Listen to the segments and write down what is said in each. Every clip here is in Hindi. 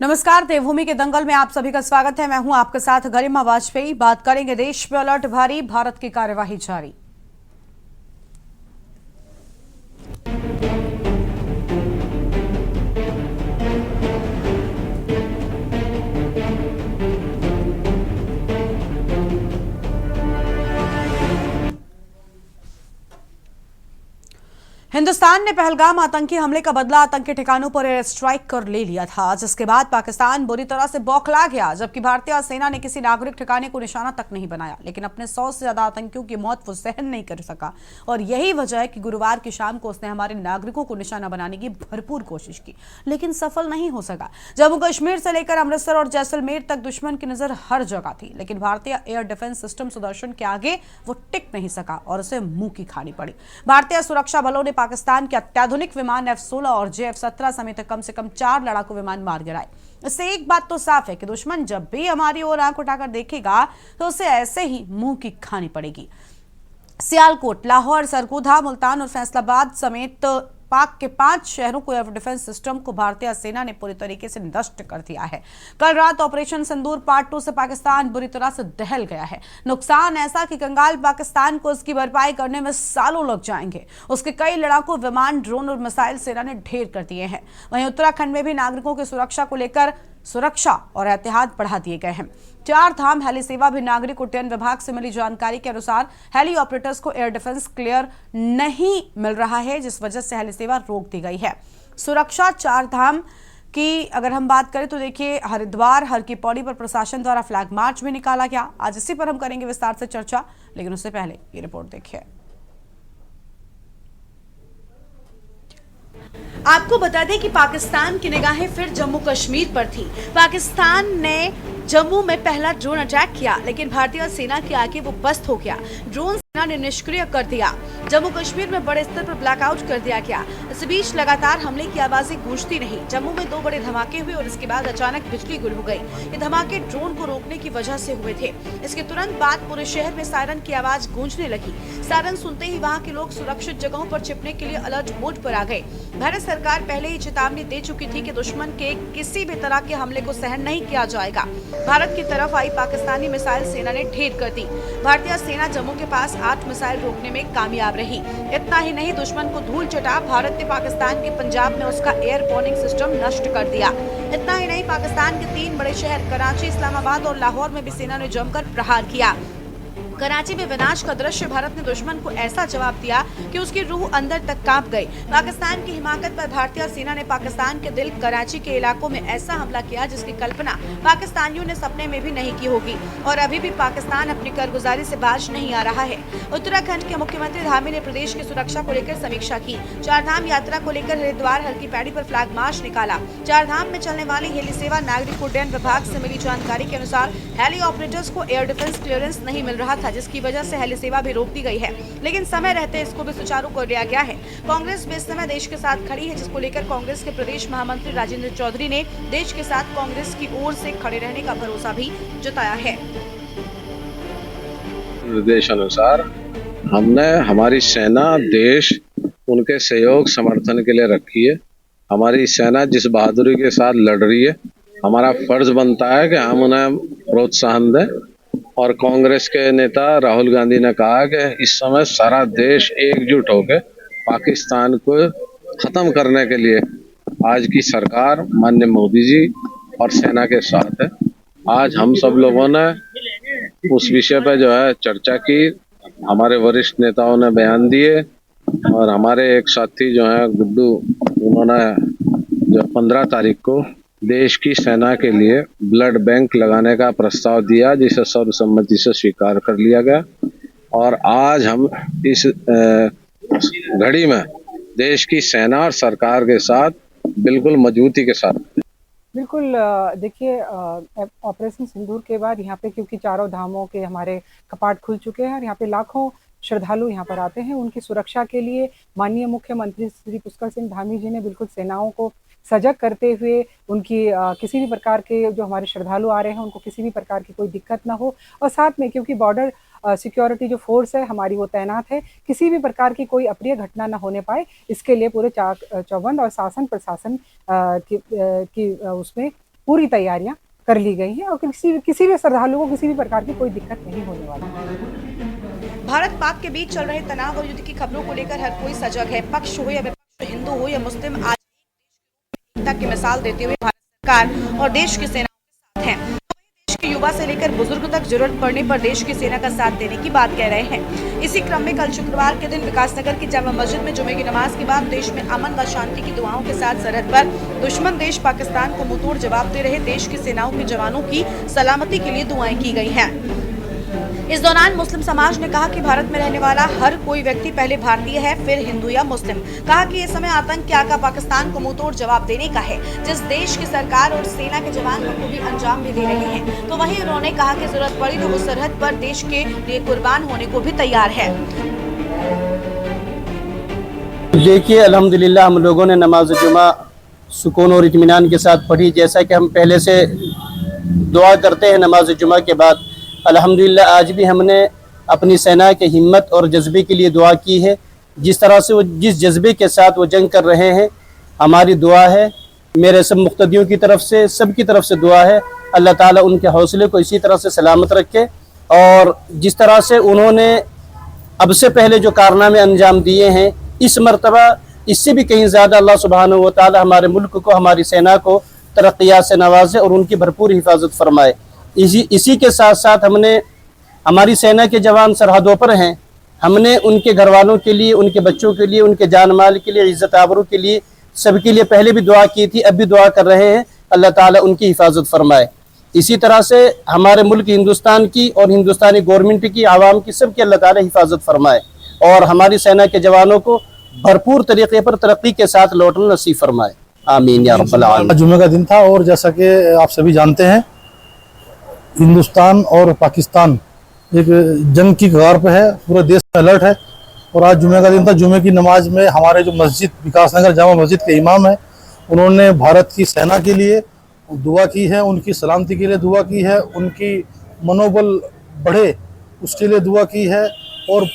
नमस्कार, देवभूमि के दंगल में आप सभी का स्वागत है। मैं हूं आपके साथ गरिमा वाजपेयी। बात करेंगे देश पे अलर्ट भारी, भारत की कार्यवाही जारी। हिंदुस्तान ने पहलगाम आतंकी हमले का बदला आतंकी ठिकानों पर एयर स्ट्राइक कर ले लिया था, जिसके बाद पाकिस्तान बुरी तरह से बौखला गया। जबकि भारतीय सेना ने किसी नागरिक ठिकाने को निशाना तक नहीं बनाया, लेकिन अपने 100 से ज्यादा आतंकियों की मौत वो सहन नहीं कर सका। और यही वजह है कि गुरुवार की शाम को उसने हमारे नागरिकों को निशाना बनाने की भरपूर कोशिश की, लेकिन सफल नहीं हो सका। जम्मू कश्मीर से लेकर अमृतसर और जैसलमेर तक दुश्मन की नजर हर जगह थी, लेकिन भारतीय एयर डिफेंस सिस्टम सुदर्शन के आगे वो टिक नहीं सका और उसे मुंह की खानी पड़ी। भारतीय सुरक्षा बलों ने पाकिस्तान के अत्याधुनिक विमान F-16 और JF-17 समेत कम से कम 4 लड़ाकू विमान मार गिराए। इससे एक बात तो साफ है कि दुश्मन जब भी हमारी ओर आंख उठाकर देखेगा तो उसे ऐसे ही मुंह की खानी पड़ेगी। सियालकोट, लाहौर, सरगोधा, मुल्तान और फैसलाबाद समेत पाक के 5 शहरों को एयर डिफेंस सिस्टम को भारतीय सेना ने पूरी तरीके से नष्ट कर दिया है। कल रात ऑपरेशन सिंदूर पार्ट 2 से पाकिस्तान बुरी तरह से दहल गया है। नुकसान ऐसा कि कंगाल पाकिस्तान को उसकी भरपाई करने में सालों लग जाएंगे। उसके कई लड़ाकू विमान, ड्रोन और मिसाइल सेना ने ढेर कर दिए हैं। वहीं उत्तराखंड में भी नागरिकों की सुरक्षा को लेकर सुरक्षा और एहतियात बढ़ा दिए गए हैं। 4 धाम हेली सेवा भी नागरिक उड्डयन विभाग से मिली जानकारी के अनुसार हेली ऑपरेटर्स को एयर डिफेंस क्लियर नहीं मिल रहा है, जिस वजह से हेली सेवा रोक दी गई है। सुरक्षा 4 धाम की अगर हम बात करें तो देखिए, हरिद्वार, हर की पौड़ी पर प्रशासन द्वारा फ्लैग मार्च भी निकाला गया। आज इसी पर हम करेंगे विस्तार से चर्चा, लेकिन उससे पहले ये रिपोर्ट देखिए। आपको बता दें कि पाकिस्तान की निगाहें फिर जम्मू कश्मीर पर थी। पाकिस्तान ने जम्मू में पहला ड्रोन अटैक किया, लेकिन भारतीय सेना के आगे वो पस्त हो गया। ड्रोन सेना ने निष्क्रिय कर दिया। जम्मू कश्मीर में बड़े स्तर पर ब्लैकआउट कर दिया गया। इस बीच लगातार हमले की आवाजें गूंजती रही। जम्मू में 2 बड़े धमाके हुए और इसके बाद अचानक बिजली गुल हो गई। ये धमाके ड्रोन को रोकने की वजह से हुए थे। इसके तुरंत बाद पूरे शहर में सायरन की आवाज गूंजने लगी। सायरन सुनते ही वहाँ के लोग सुरक्षित जगहों पर छिपने के लिए अलर्ट मोड पर आ गए। भारत सरकार पहले ही चेतावनी दे चुकी थी कि दुश्मन के किसी भी तरह के हमले को सहन नहीं किया जाएगा। भारत की तरफ आई पाकिस्तानी मिसाइल सेना ने ढेर कर दी। भारतीय सेना जम्मू के पास 8 मिसाइल रोकने में कामयाब रही। इतना ही नहीं, दुश्मन को धूल चटा भारत ने पाकिस्तान के पंजाब में उसका एयर बॉर्निंग सिस्टम नष्ट कर दिया। इतना ही नहीं, पाकिस्तान के 3 बड़े शहर कराची, इस्लामाबाद और लाहौर में भी सेना ने जमकर प्रहार किया। कराची में विनाश का दृश्य भारत ने दुश्मन को ऐसा जवाब दिया कि उसकी रूह अंदर तक कांप गई। पाकिस्तान की हिमाकत पर भारतीय सेना ने पाकिस्तान के दिल कराची के इलाकों में ऐसा हमला किया जिसकी कल्पना पाकिस्तानियों ने सपने में भी नहीं की होगी। और अभी भी पाकिस्तान अपनी कारगुजारी से बाज नहीं आ रहा है। उत्तराखंड के मुख्यमंत्री धामी ने प्रदेश की सुरक्षा को लेकर समीक्षा की। 4 धाम यात्रा को लेकर हरिद्वार, हर की पैड़ी पर फ्लैग मार्च निकाला। 4 धाम में चलने वाली हेली सेवा, नागरिक उड्डयन विभाग से मिली जानकारी के अनुसार हेली ऑपरेटर्स को एयर डिफेंस क्लियरेंस नहीं मिल रहा था, जिसकी वजह से हेली सेवा भी रोक दी गई है, लेकिन समय रहते इसको भी सुचारू कर लिया गया है। कांग्रेस भी इस समय देश के साथ खड़ी है, जिसको लेकर कांग्रेस के प्रदेश महामंत्री राजेंद्र चौधरी ने देश के साथ कांग्रेस की ओर से खड़े रहने का भरोसा भी जताया है। निर्देश अनुसार हमने हमारी सेना देश उनके सहयोग समर्थन के लिए रखी है। हमारी सेना जिस बहादुरी के साथ लड़ रही है, हमारा फर्ज बनता है कि हम उन्हें प्रोत्साहन दें। और कांग्रेस के नेता राहुल गांधी ने कहा कि इस समय सारा देश एकजुट होकर पाकिस्तान को खत्म करने के लिए आज की सरकार माननीय मोदी जी और सेना के साथ है। आज हम सब लोगों ने उस विषय पर जो है चर्चा की। हमारे वरिष्ठ नेताओं ने बयान दिए और हमारे एक साथी जो है गुड्डू, उन्होंने जो 15 तारीख को देश की सेना के लिए ब्लड बैंक लगाने का प्रस्ताव दिया, जिसे सर्वसम्मति से स्वीकार कर लिया गया। और आज हम इस घड़ी में देश की सेना और सरकार के साथ बिल्कुल मजबूती के साथ। बिल्कुल, देखिए, ऑपरेशन सिंदूर के बाद यहाँ पे क्योंकि 4 धामों के हमारे कपाट खुल चुके हैं और यहाँ पे लाखों श्रद्धालु यहाँ पर आते हैं। उनकी सुरक्षा के लिए माननीय मुख्यमंत्री श्री पुष्कर सिंह धामी जी ने बिल्कुल सेनाओं को सजग करते हुए उनकी किसी भी प्रकार के जो हमारे श्रद्धालु आ रहे हैं उनको किसी भी प्रकार की कोई दिक्कत ना हो। और साथ में क्योंकि बॉर्डर सिक्योरिटी जो फोर्स है हमारी वो तैनात है, किसी भी प्रकार की कोई अप्रिय घटना ना होने पाए, इसके लिए पूरे चाक चौबंद और शासन प्रशासन की उसमें पूरी तैयारियां कर ली गई हैं और किसी भी श्रद्धालु को किसी भी प्रकार की कोई दिक्कत नहीं होने वाली है। भारत पाक के बीच चल रहे तनाव और युद्ध की खबरों को लेकर हर कोई सजग है। पक्ष हो या विपक्ष, हिंदू हो या मुस्लिम, आज एकता की मिसाल देते हुए भारत सरकार और देश की सेना के साथ हैं। देश के युवा से लेकर बुजुर्ग तक जरूरत पड़ने पर देश की सेना का साथ देने की बात कह रहे हैं। इसी क्रम में कल शुक्रवार के दिन विकासनगर की जामा मस्जिद में जुमे की नमाज के बाद देश में अमन व शांति की दुआओं के साथ सरहद पर दुश्मन देश पाकिस्तान को मुंहतोड़ जवाब दे रहे देश की सेनाओं के जवानों की सलामती के लिए दुआएं की गई हैं। इस दौरान मुस्लिम समाज ने कहा कि भारत में रहने वाला हर कोई व्यक्ति पहले भारतीय है, फिर हिंदू या मुस्लिम। कहा कि ये समय आतंक के आका पाकिस्तान को मुंहतोड़ जवाब देने का है, जिस देश की सरकार और सेना के जवान को भी अंजाम भी दे रहे हैं। तो वहीं उन्होंने कहा कि जरूरत पड़ी तो वो सरहद पर देश के लिए कुर्बान होने को भी तैयार है। देखिए, अल्हम्दुलिल्लाह हम लोगों ने नमाज जुमा सुकून और इत्मीनान के साथ पढ़ी। जैसा कि हम पहले से दुआ करते हैं नमाज जुमा के बाद, अल्हम्दुलिल्लाह आज भी हमने अपनी सेना के हिम्मत और जज्बे के लिए दुआ की है। जिस तरह से वो जिस जज्बे के साथ वो जंग कर रहे हैं, हमारी दुआ है, मेरे सब मुक्तदियों की तरफ से, सबकी तरफ से दुआ है, अल्लाह ताला उनके हौसले को इसी तरह से सलामत रखे। और जिस तरह से उन्होंने अब से पहले जो कारनामे अंजाम दिए हैं, इस मरतबा इससे भी कहीं ज़्यादा अल्लाह सुब्हानहू व तआला हमारे मुल्क को, हमारी सेना को तरक्कियात से नवाजे और उनकी भरपूर हिफाजत फरमाए। इसी के साथ साथ हमने, हमारी सेना के जवान सरहदों पर हैं, हमने उनके घर वालों के लिए, उनके बच्चों के लिए, उनके जान माल के लिए, इज़्ज़त आबरू के लिए, सबके लिए पहले भी दुआ की थी, अब भी दुआ कर रहे हैं, अल्लाह ताला उनकी हिफाजत फरमाए। इसी तरह से हमारे मुल्क हिंदुस्तान की और हिंदुस्तानी गवर्नमेंट की, आवाम की, सबकी अल्लाह ताला हिफाजत फरमाए और हमारी सेना के जवानों को भरपूर तरीके पर तरक्की के साथ लौटना नसीब फरमाए। आमीन या रब्बल आलमीन। जुमे का दिन था और जैसा कि आप सभी जानते हैं, हिंदुस्तान और पाकिस्तान एक जंग की कगार पे है, पूरे देश में अलर्ट है। और आज जुमे का दिन था। जुमे की नमाज में हमारे जो मस्जिद विकासनगर जामा मस्जिद के इमाम है, उन्होंने भारत की सेना के लिए दुआ की है, उनकी सलामती के लिए दुआ की है, उनकी मनोबल बढ़े उसके लिए दुआ की है और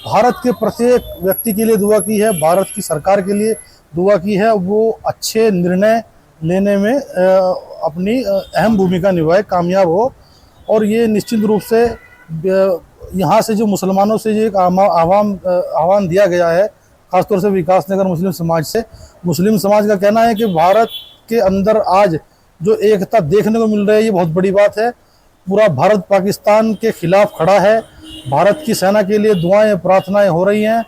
भारत के प्रत्येक व्यक्ति के लिए दुआ की है, भारत की सरकार के लिए दुआ की है, वो अच्छे निर्णय लेने में अपनी अहम भूमिका निभाए, कामयाब हो। और ये निश्चित रूप से यहाँ से जो मुसलमानों से ये एक आह्वान दिया गया है, ख़ासतौर से विकासनगर मुस्लिम समाज से, मुस्लिम समाज का कहना है कि भारत के अंदर आज जो एकता देखने को मिल रही है, ये बहुत बड़ी बात है। पूरा भारत पाकिस्तान के खिलाफ खड़ा है, भारत की सेना के लिए दुआएं प्रार्थनाएं हो रही हैं।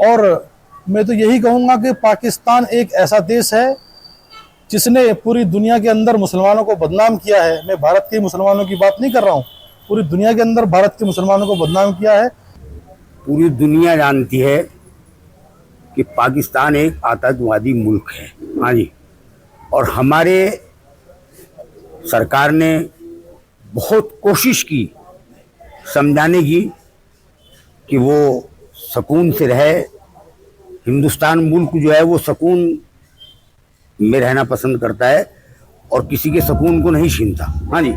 और मैं तो यही कहूँगा कि पाकिस्तान एक ऐसा देश है जिसने पूरी दुनिया के अंदर मुसलमानों को बदनाम किया है। मैं भारत के मुसलमानों की बात नहीं कर रहा हूँ, पूरी दुनिया के अंदर भारत के मुसलमानों को बदनाम किया है। पूरी दुनिया जानती है कि पाकिस्तान एक आतंकवादी मुल्क है। हाँ जी, और हमारे सरकार ने बहुत कोशिश की समझाने की कि वो सुकून से रहे। हिंदुस्तान मुल्क जो है वो सुकून में रहना पसंद करता है और किसी के सुकून को नहीं छीनता। हाँ जी,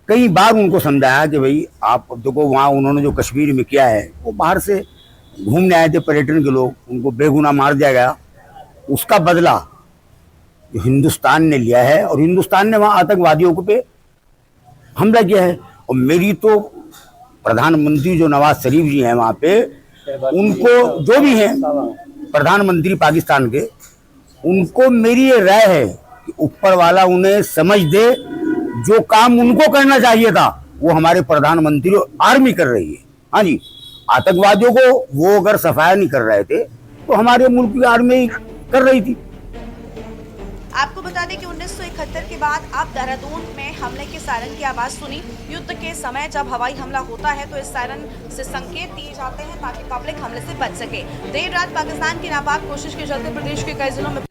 कई बार उनको समझाया कि भाई आप देखो, वहाँ उन्होंने जो कश्मीर में किया है, वो बाहर से घूमने आए थे पर्यटन के लोग, उनको बेगुनाह मार दिया गया। उसका बदला जो हिंदुस्तान ने लिया है और हिंदुस्तान ने वहाँ आतंकवादियों पे हमला किया है। और मेरी तो प्रधानमंत्री जो नवाज शरीफ जी हैं वहाँ पे, उनको जो भी हैं प्रधानमंत्री पाकिस्तान के, उनको मेरी ये राय है कि ऊपर वाला उन्हें समझ दे, जो काम उनको करना चाहिए था वो हमारे प्रधानमंत्री और आर्मी कर रही है। हाँ जी, आतंकवादियों को वो अगर सफाया नहीं कर रहे थे तो हमारे मुल्क की आर्मी कर रही थी। आपको बता दें कि 1971 के बाद अब देहरादून में हमले के सायरन की आवाज सुनी। युद्ध के समय जब हवाई हमला होता है तो इस सायरन से संकेत दिए जाते हैं ताकि पब्लिक हमले से बच सके। देर रात पाकिस्तान की नापाक कोशिश के चलते प्रदेश के कई जिलों में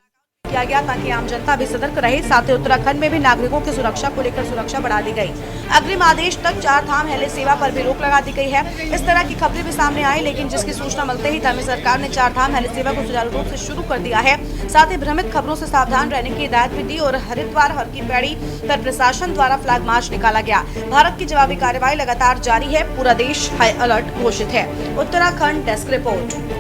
किया गया ताकि आम जनता भी सतर्क रहे। साथ ही उत्तराखंड में भी नागरिकों की सुरक्षा को लेकर सुरक्षा बढ़ा दी गई। अग्रिम आदेश तक 4 धाम हेली सेवा पर भी रोक लगा दी गई है। इस तरह की खबरें भी सामने आई, लेकिन जिसकी सूचना मिलते ही तमिल सरकार ने 4 धाम हेली सेवा को सुचारू रूप से शुरू कर दिया है। साथ ही भ्रमित खबरों से सावधान रहने की हिदायत भी दी और हरिद्वार हर की पैड़ी पर प्रशासन द्वारा फ्लैग मार्च निकाला गया। भारत की जवाबी कार्रवाई लगातार जारी है, पूरा देश हाई अलर्ट घोषित है। Uttarakhand desk report.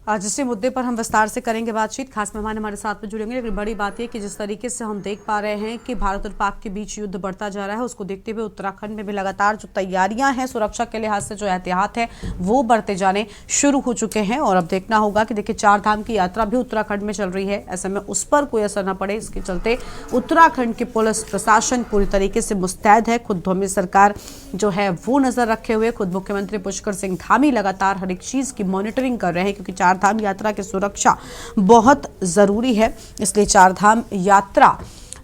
आज इसी मुद्दे पर हम विस्तार से करेंगे बातचीत। खास मेहमान हमारे साथ में जुड़ेंगे, लेकिन बड़ी बात यह कि जिस तरीके से हम देख पा रहे हैं कि भारत और पाक के बीच युद्ध बढ़ता जा रहा है, उसको देखते हुए उत्तराखंड में भी लगातार जो तैयारियां हैं सुरक्षा के लिहाज से, जो एहतियात है वो बढ़ते जाने शुरू हो चुके हैं। और अब देखना होगा कि देखिए 4 धाम की यात्रा भी उत्तराखंड में चल रही है, ऐसे में उस पर कोई असर न पड़े, इसके चलते उत्तराखंड की पुलिस प्रशासन पूरी तरीके से मुस्तैद है। खुद धोमी सरकार जो है वो नजर रखे हुए, खुद मुख्यमंत्री पुष्कर सिंह धामी लगातार हर एक चीज की मॉनिटरिंग कर रहे हैं, क्योंकि 4 धाम यात्रा की सुरक्षा बहुत जरूरी है। इसलिए 4 धाम यात्रा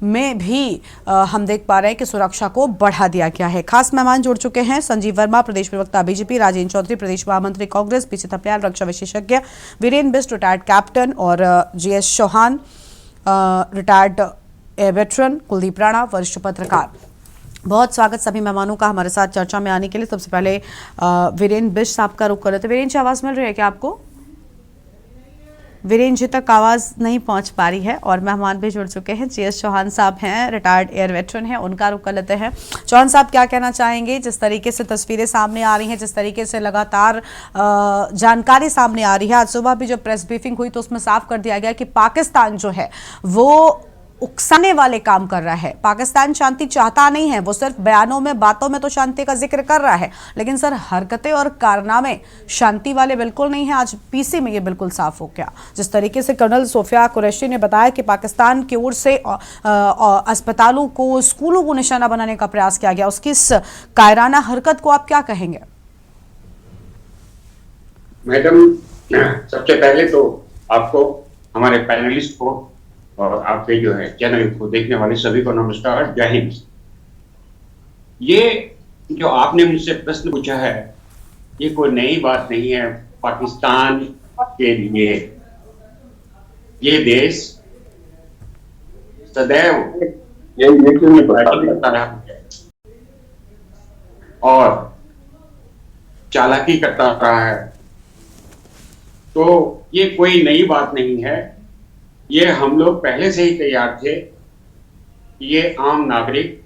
में भी हम देख पा रहे हैं कि सुरक्षा को बढ़ा दिया गया है। खास मेहमान जुड़ चुके हैं, संजीव वर्मा प्रदेश प्रवक्ता बीजेपी, राजेंद्र चौधरी प्रदेश महामंत्री कांग्रेस, पीसी थपलियाल रक्षा विशेषज्ञ, वीरेन बिष्ट रिटायर्ड कैप्टन और GS Chauhan retired air veteran, Kuldeep Rana वरिष्ठ पत्रकार। बहुत स्वागत सभी मेहमानों का हमारे साथ चर्चा में आने के लिए। सबसे पहले वीरेन बिष्ट साहब का रुख कर रहे थे। वीरेन जी, आवाज मिल रही है क्या आपको? वीरेन जी तक आवाज नहीं पहुंच पा रही है। और मेहमान भी जुड़ चुके हैं, जीएस चौहान साहब हैं, रिटायर्ड एयर वेटरन हैं, उनका रुख कर लेते हैं। चौहान साहब, क्या कहना चाहेंगे? जिस तरीके से तस्वीरें सामने आ रही हैं, जिस तरीके से लगातार जानकारी सामने आ रही है, आज सुबह भी जो प्रेस ब्रीफिंग हुई तो उसमें साफ कर दिया गया कि पाकिस्तान जो है वो उकसाने वाले काम कर रहा है। पाकिस्तान शांति चाहता नहीं है, वो सिर्फ बयानों में, बातों में तो शांति का जिक्र कर रहा है, लेकिन सर हरकतें और कारनामे शांति वाले बिल्कुल नहीं है। आज पीसी में ये बिल्कुल साफ हो गया। जिस तरीके से कर्नल सोफिया कुरैशी ने बताया कि पाकिस्तान की ओर से अस्पतालों को, स्कूलों को निशाना बनाने का प्रयास किया गया, उसकी इस कायराना हरकत को आप क्या कहेंगे? मैडम, सबसे पहले तो आपको, हमारे पैनलिस्ट को और आपके जो है चैनल को देखने वाले सभी को नमस्कार, जय हिंद। ये जो आपने मुझसे प्रश्न पूछा है, ये कोई नई बात नहीं है पाकिस्तान के लिए। ये देश सदैव करता रहा है और चालाकी करता रहा है, तो ये कोई नई बात नहीं है। ये हम लोग पहले से ही तैयार थे। ये आम नागरिक,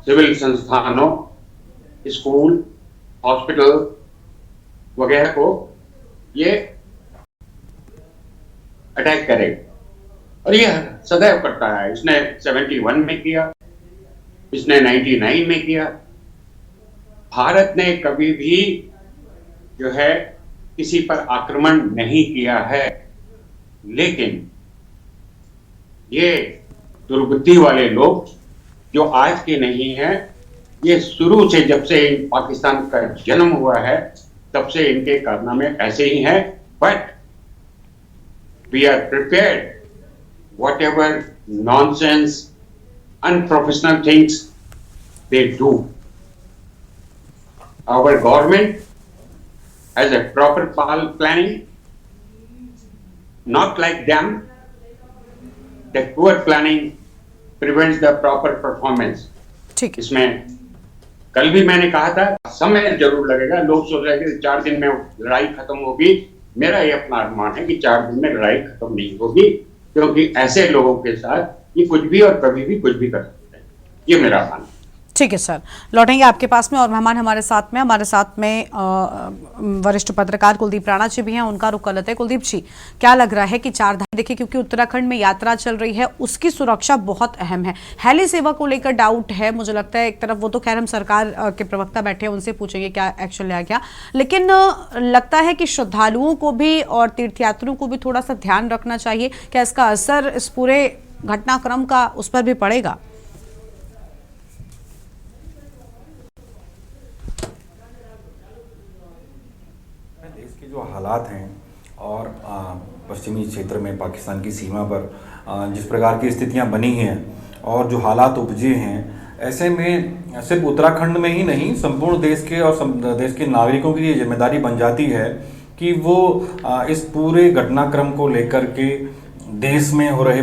सिविल संस्थानों, स्कूल, हॉस्पिटल वगैरह को ये अटैक करेगा और ये सदैव करता है। इसने 71 में किया, इसने 99 में किया। भारत ने कभी भी जो है किसी पर आक्रमण नहीं किया है, लेकिन ये दुर्बुद्धि वाले लोग जो आज के नहीं हैं, ये शुरू से, जब से पाकिस्तान का जन्म हुआ है तब से इनके कारनामे ऐसे ही हैं। But we are prepared whatever nonsense, unprofessional things they do. Our government has a proper planning, not like them. The poor planning prevents the proper performance. ठीक। इसमें कल भी मैंने कहा था, समय जरूर लगेगा। लोग सोच रहे हैं कि 4 दिन में लड़ाई खत्म होगी। मेरा ये अपना अनुमान है कि 4 दिन में लड़ाई खत्म नहीं होगी, क्योंकि ऐसे लोगों के साथ ये कुछ भी और कभी भी कुछ भी कर सकते हैं। ये मेरा मानना है। ठीक है सर, लौटेंगे आपके पास में। और मेहमान हमारे साथ में वरिष्ठ पत्रकार कुलदीप राणा जी भी हैं, उनका रुख कर लेते हैं। कुलदीप जी, क्या लग रहा है कि 4 धाम, देखिए क्योंकि उत्तराखंड में यात्रा चल रही है, उसकी सुरक्षा बहुत अहम है। हेली सेवा को लेकर डाउट है, मुझे लगता है एक तरफ, वो तो खैर हम सरकार के प्रवक्ता बैठे हैं, उनसे पूछेंगे क्या एक्शन लिया गया, लेकिन लगता है कि श्रद्धालुओं को भी और तीर्थयात्रियों को भी थोड़ा सा ध्यान रखना चाहिए। क्या इसका असर इस पूरे घटनाक्रम का उस पर भी पड़ेगा? जो हालात हैं और पश्चिमी क्षेत्र में पाकिस्तान की सीमा पर जिस प्रकार की स्थितियां बनी हैं और जो हालात उपजे हैं, ऐसे में सिर्फ उत्तराखंड में ही नहीं, संपूर्ण देश के और देश के नागरिकों की ये जिम्मेदारी बन जाती है कि वो इस पूरे घटनाक्रम को लेकर के देश में हो रहे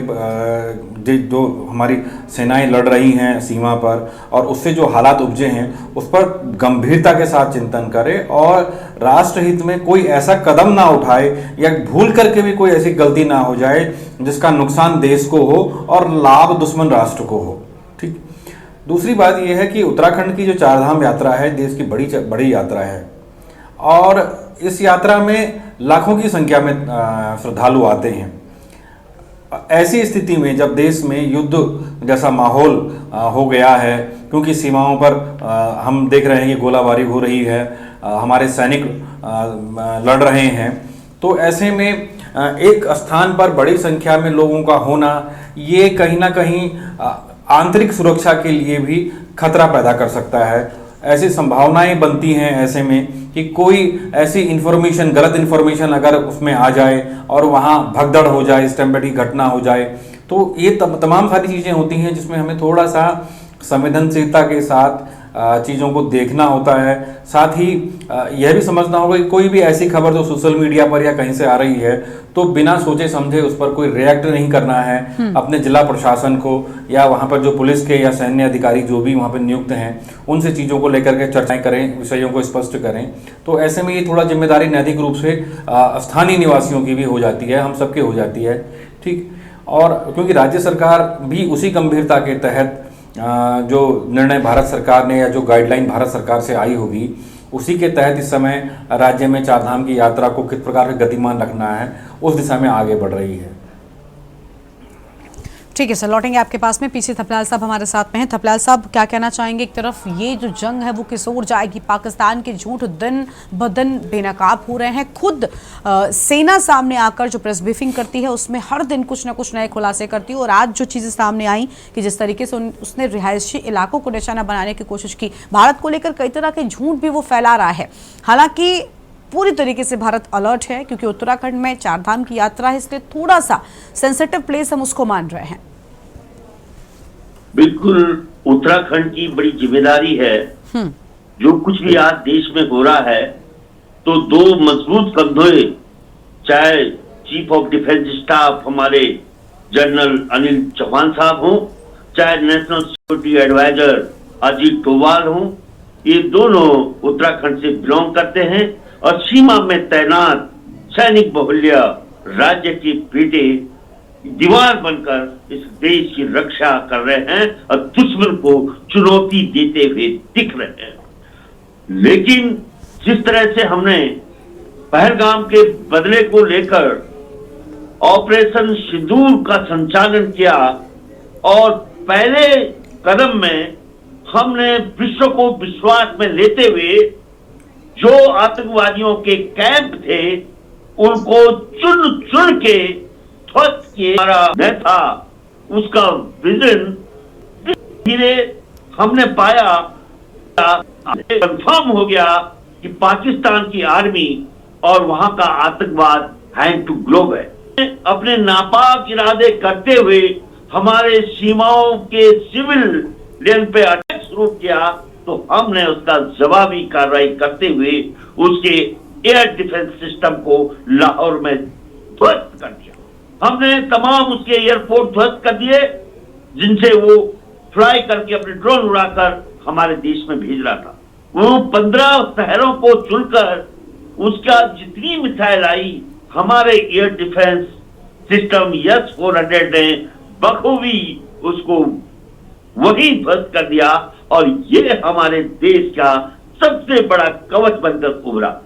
जो हमारी सेनाएं लड़ रही हैं सीमा पर और उससे जो हालात उपजे हैं उस पर गंभीरता के साथ चिंतन करे और राष्ट्र हित में कोई ऐसा कदम ना उठाए या भूल करके भी कोई ऐसी गलती ना हो जाए जिसका नुकसान देश को हो और लाभ दुश्मन राष्ट्र को हो। ठीक। दूसरी बात यह है कि उत्तराखंड की जो 4 धाम यात्रा है, देश की बड़ी यात्रा है और इस यात्रा में लाखों की संख्या में श्रद्धालु आते हैं। ऐसी स्थिति में जब देश में युद्ध जैसा माहौल हो गया है, क्योंकि सीमाओं पर हम देख रहे हैं कि गोलाबारी हो रही है, हमारे सैनिक लड़ रहे हैं, तो ऐसे में एक स्थान पर बड़ी संख्या में लोगों का होना ये कहीं ना कहीं आंतरिक सुरक्षा के लिए भी खतरा पैदा कर सकता है। ऐसी संभावनाएं बनती हैं ऐसे में कि कोई ऐसी इन्फॉर्मेशन, गलत इन्फॉर्मेशन अगर उसमें आ जाए और वहाँ भगदड़ हो जाए, स्टैम्पेड की घटना हो जाए, तो ये तमाम सारी चीज़ें होती हैं जिसमें हमें थोड़ा सा संवेदनशीलता के साथ चीज़ों को देखना होता है। साथ ही यह भी समझना होगा कि कोई भी ऐसी खबर जो सोशल मीडिया पर या कहीं से आ रही है तो बिना सोचे समझे उस पर कोई रिएक्ट नहीं करना है। अपने जिला प्रशासन को या वहाँ पर जो पुलिस के या सैन्य अधिकारी जो भी वहाँ पर नियुक्त हैं उनसे चीज़ों को लेकर के चर्चाएं करें, विषयों को स्पष्ट करें। तो ऐसे में ये थोड़ा जिम्मेदारी नैतिक रूप से स्थानीय निवासियों की भी हो जाती है, हम सबके हो जाती है, ठीक। और क्योंकि राज्य सरकार भी उसी गंभीरता के तहत जो निर्णय भारत सरकार ने या जो गाइडलाइन भारत सरकार से आई होगी उसी के तहत इस समय राज्य में चारधाम की यात्रा को किस प्रकार से गतिमान रखना है उस दिशा में आगे बढ़ रही है। ठीक है सर, लौटेंगे आपके पास में। पीसी थपलाल साहब हमारे साथ में हैं। थपलाल साहब, क्या कहना चाहेंगे? एक तरफ ये जो जंग है वो किस ओर जाएगी? पाकिस्तान के झूठ दिन ब दिन बेनकाब हो रहे हैं। खुद सेना सामने आकर जो प्रेस ब्रीफिंग करती है उसमें हर दिन कुछ ना कुछ नए खुलासे करती है, और आज जो चीज़ें सामने आई कि जिस तरीके से उसने रिहायशी इलाकों को निशाना बनाने की कोशिश की, भारत को लेकर कई तरह के झूठ भी वो फैला रहा है। हालांकि पूरी तरीके से भारत अलर्ट है क्योंकि उत्तराखंड में चारधाम की यात्रा है, इसलिए थोड़ा सा सेंसिटिव प्लेस हम उसको मान रहे हैं। बिल्कुल, उत्तराखंड की बड़ी जिम्मेदारी है। जो कुछ भी आज देश में हो रहा है तो दो मजबूत कंधे, चाहे चीफ ऑफ डिफेंस स्टाफ हमारे जनरल अनिल चौहान साहब हों, चाहे national security adviser Ajit Doval हों, ये दोनों उत्तराखंड से बिलोंग करते हैं और सीमा में तैनात सैनिक बहुल्य राज्य के बेटे दीवार बनकर इस देश की रक्षा कर रहे हैं और दुश्मन को चुनौती देते हुए दिख रहे हैं। लेकिन जिस तरह से हमने पहलगाम के बदले को लेकर ऑपरेशन सिंदूर का संचालन किया और पहले कदम में हमने विश्व को विश्वास में लेते हुए जो आतंकवादियों के कैंप थे उनको चुन चुन के ध्वस्त किए, हमारा नेता उसका विजन धीरे हमने पाया, कंफर्म हो गया कि पाकिस्तान की आर्मी और वहां का आतंकवाद हैंड टू ग्लोब है। अपने नापाक इरादे करते हुए हमारे सीमाओं के सिविल लेन पे अटैक शुरू किया तो हमने उसका जवाबी कार्रवाई करते हुए उसके एयर डिफेंस सिस्टम को लाहौर में ध्वस्त कर दिया। हमने तमाम उसके एयरपोर्ट ध्वस्त कर दिए जिनसे वो फ्लाई करके अपने ड्रोन उड़ाकर हमारे देश में भेज रहा था। वो 15 शहरों को चुनकर उसका जितनी मिसाइल आई हमारे एयर डिफेंस सिस्टम S-400 ने बखूबी उसको वही ध्वस्त कर दिया और ये हमारे देश का सबसे बड़ा कवच बनकर उभरा।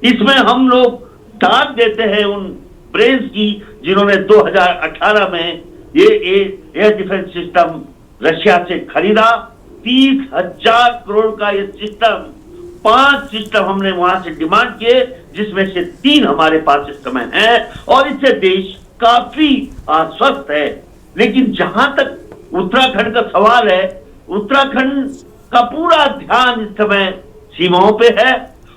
इसमें हम लोग दाद देते हैं उन ब्रेन्स की जिन्होंने 2018 में ये एयर डिफेंस सिस्टम रशिया से खरीदा। 30,000 करोड़ का ये सिस्टम, 5 सिस्टम हमने वहां से डिमांड किए जिसमें से 3 हमारे पास इस समय है और इससे देश काफी आश्वस्त है। लेकिन जहां तक उत्तराखंड का सवाल है, उत्तराखंड का पूरा ध्यान इस समय सीमाओं पे है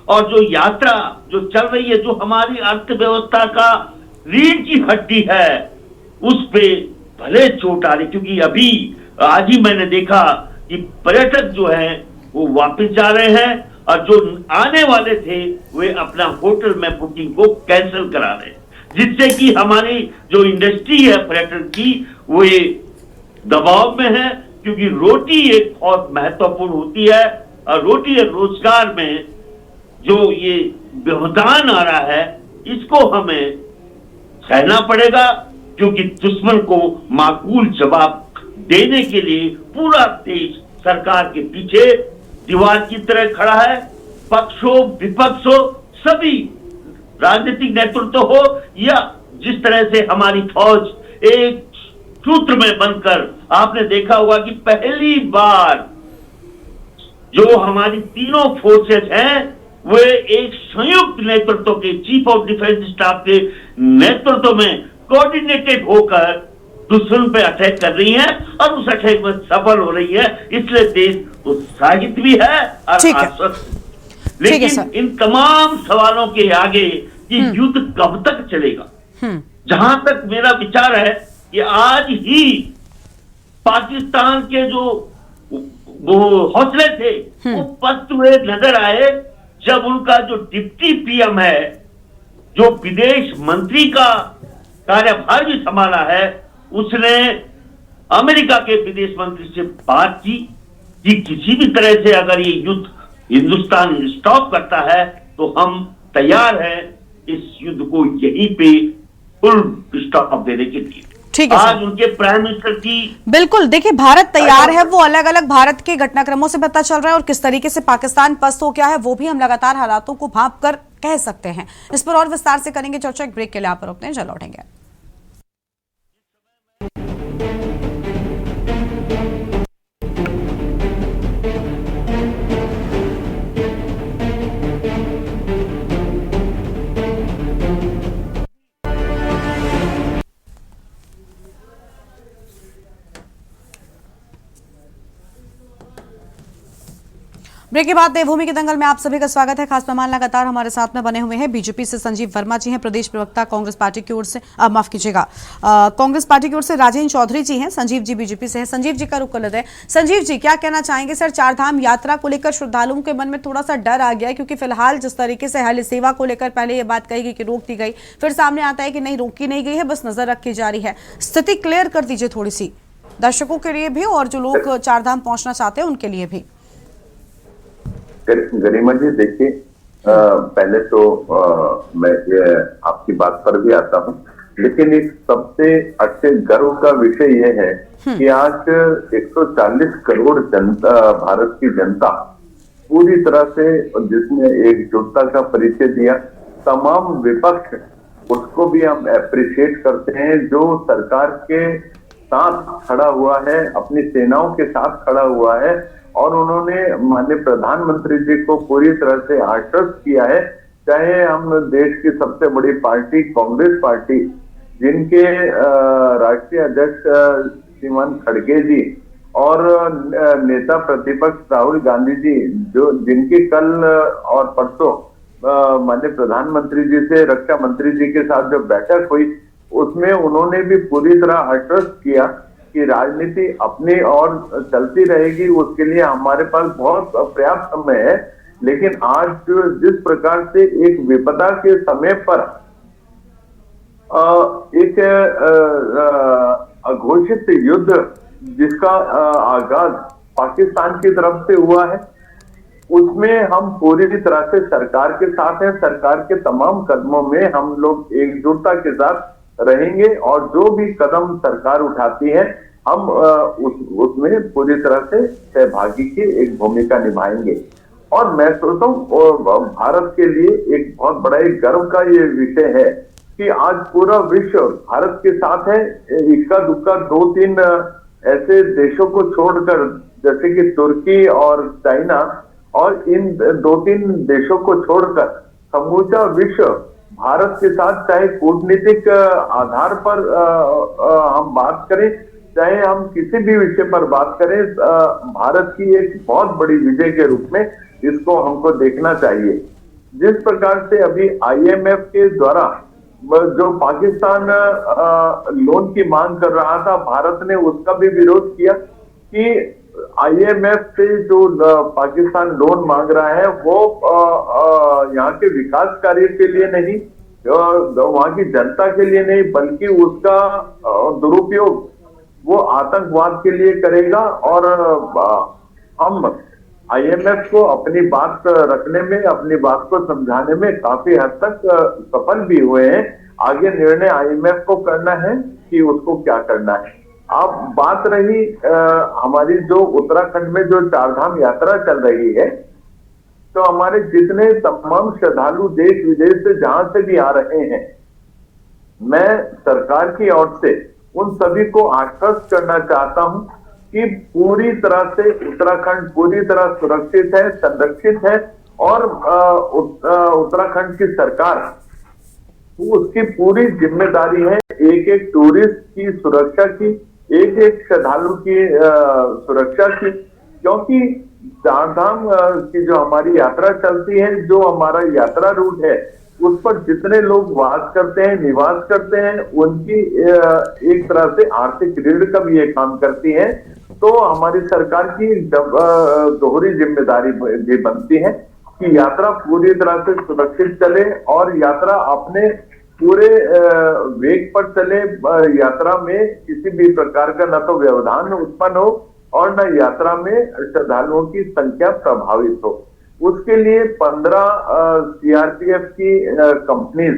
और जो यात्रा जो चल रही है, जो हमारी अर्थव्यवस्था का रीढ़ की हड्डी है, उस पे भले चोट आ रही, क्योंकि अभी आज ही मैंने देखा कि पर्यटक जो हैं वो वापस जा रहे हैं और जो आने वाले थे वे अपना होटल में बुकिंग को कैंसिल करा रहे हैं, जिससे कि हमारी जो इंडस्ट्री है पर्यटन की वो ये दबाव में है, क्योंकि रोटी एक बहुत महत्वपूर्ण होती है और रोटी और रोजगार में जो ये व्यवधान आ रहा है इसको हमें सहना पड़ेगा, क्योंकि दुश्मन को माकूल जवाब देने के लिए पूरा देश सरकार के पीछे दीवार की तरह खड़ा है। पक्षों विपक्षों सभी राजनीतिक नेतृत्व हो या जिस तरह से हमारी फौज एक सूत्र में बनकर, आपने देखा होगा कि पहली बार जो हमारी तीनों फोर्सेस हैं वे एक संयुक्त नेतृत्व के, चीफ ऑफ डिफेंस स्टाफ के नेतृत्व में कोऑर्डिनेटेड होकर दुश्मन पे अटैक कर रही हैं और उस अटैक में सफल हो रही है। इसलिए देश उत्साहित भी है और आश्वस्त। लेकिन इन तमाम सवालों के आगे कि युद्ध कब तक चलेगा, जहां तक मेरा विचार है कि आज ही पाकिस्तान के जो वो हौसले थे वो पस्त हुए नजर आए जब उनका जो डिप्टी पीएम है, जो विदेश मंत्री का कार्यभार भी संभाला है, उसने अमेरिका के विदेश मंत्री से बात की कि किसी भी तरह से अगर ये युद्ध हिंदुस्तान स्टॉप करता है तो हम तैयार हैं इस युद्ध को यहीं पे फुल स्टॉप देने के लिए। ठीक है, आज उनके प्राइम मिनिस्टर की बिल्कुल, देखिए भारत तैयार है, वो अलग अलग भारत के घटनाक्रमों से पता चल रहा है और किस तरीके से पाकिस्तान पस्त हो गया है वो भी हम लगातार हालातों को भांप कर कह सकते हैं। इस पर और विस्तार से करेंगे चर्चा, एक ब्रेक के लिए आप रुकते हैं, जल्द लौटेंगे। ब्रेक के बाद देवभूमि के दंगल में आप सभी का स्वागत है। खास मेहमान लगातार हमारे साथ में बने हुए हैं। बीजेपी से संजीव वर्मा जी हैं, प्रदेश प्रवक्ता कांग्रेस पार्टी की ओर से, माफ कीजिएगा, कांग्रेस पार्टी की ओर से राजेंद्र चौधरी जी हैं, संजीव जी बीजेपी से हैं। संजीव जी का रुख कर लेते हैं। संजीव जी, क्या कहना चाहेंगे सर, चारधाम यात्रा को लेकर श्रद्धालुओं के मन में थोड़ा सा डर आ गया है, क्योंकि फिलहाल जिस तरीके से हल सेवा को लेकर पहले ये बात कही गई कि रोक दी गई, फिर सामने आता है कि नहीं रोकी नहीं गई है, बस नजर रखी जा रही है। स्थिति क्लियर कर दीजिए थोड़ी सी, दर्शकों के लिए भी और जो लोग चारधाम पहुंचना चाहते हैं उनके लिए भी। गरिमा जी, देखिए, पहले तो मैं आपकी बात पर भी आता हूँ, लेकिन एक सबसे अच्छे गर्व का विषय यह है कि आज 140 करोड़ जनता, भारत की जनता पूरी तरह से जिसने एकजुटता का परिचय दिया, तमाम विपक्ष उसको भी हम अप्रिशिएट करते हैं, जो सरकार के साथ खड़ा हुआ है, अपनी सेनाओं के साथ खड़ा हुआ है और उन्होंने माननीय प्रधानमंत्री जी को पूरी तरह से आश्वस्त किया है। चाहे हम देश की सबसे बड़ी पार्टी कांग्रेस पार्टी, जिनके राष्ट्रीय अध्यक्ष श्रीमान खड़गे जी और नेता प्रतिपक्ष राहुल गांधी जी, जो जिनकी कल और परसों माननीय प्रधानमंत्री जी से रक्षा मंत्री जी के साथ जो बैठक हुई, उसमें उन्होंने भी पूरी तरह आश्वस्त किया कि राजनीति अपनी ओर चलती रहेगी, उसके लिए हमारे पास बहुत पर्याप्त समय है। लेकिन आज जिस प्रकार से एक विपदा के समय पर एक अघोषित युद्ध जिसका आगाज पाकिस्तान की तरफ से हुआ है, उसमें हम पूरी तरह से सरकार के साथ हैं। सरकार के तमाम कदमों में हम लोग एकजुटता के साथ रहेंगे और जो भी कदम सरकार उठाती है हम उसमें पूरी तरह से सहभागी की एक भूमिका निभाएंगे। और मैं सोचता हूँ भारत के लिए एक बहुत बड़ा एक गर्व का ये विषय है कि आज पूरा विश्व भारत के साथ है। इक्का दुक्का 2-3 ऐसे देशों को छोड़कर, जैसे कि तुर्की और चाइना, और इन 2-3 देशों को छोड़कर समूचा विश्व भारत के साथ, चाहे कूटनीतिक आधार पर हम बात करें, चाहे हम किसी भी विषय पर बात करें, भारत की एक बहुत बड़ी विजय के रूप में इसको हमको देखना चाहिए। जिस प्रकार से अभी IMF के द्वारा जो पाकिस्तान लोन की मांग कर रहा था, भारत ने उसका भी विरोध किया कि IMF से जो पाकिस्तान लोन मांग रहा है वो यहाँ के विकास कार्य के लिए नहीं, वहां की जनता के लिए नहीं, बल्कि उसका दुरुपयोग वो आतंकवाद के लिए करेगा। और हम IMF को अपनी बात रखने में, अपनी बात को समझाने में काफी हद तक सफल भी हुए हैं। आगे निर्णय IMF को करना है कि उसको क्या करना है। अब बात रही हमारी जो उत्तराखंड में जो चारधाम यात्रा चल रही है, तो हमारे जितने तमाम श्रद्धालु देश विदेश से जहां से भी आ रहे हैं, मैं सरकार की ओर से उन सभी को आश्वस्त करना चाहता हूं कि पूरी तरह से उत्तराखंड पूरी तरह सुरक्षित है, संरक्षित है और उत्तराखंड की सरकार उसकी पूरी जिम्मेदारी है एक एक टूरिस्ट की सुरक्षा की, एक एक श्रद्धालु की सुरक्षा की, क्योंकि चार धाम की जो हमारी यात्रा चलती है, जो हमारा यात्रा रूट है, उस पर जितने लोग वास करते हैं, निवास करते हैं, उनकी एक तरह से आर्थिक रीढ़ का भी ये काम करती है। तो हमारी सरकार की दोहरी जिम्मेदारी भी बनती है कि यात्रा पूरी तरह से सुरक्षित चले और यात्रा अपने पूरे वेग पर चले, यात्रा में किसी भी प्रकार का न तो व्यवधान उत्पन्न हो और न यात्रा में श्रद्धालुओं की संख्या प्रभावित हो। उसके लिए 15 सीआरपीएफ की कंपनीज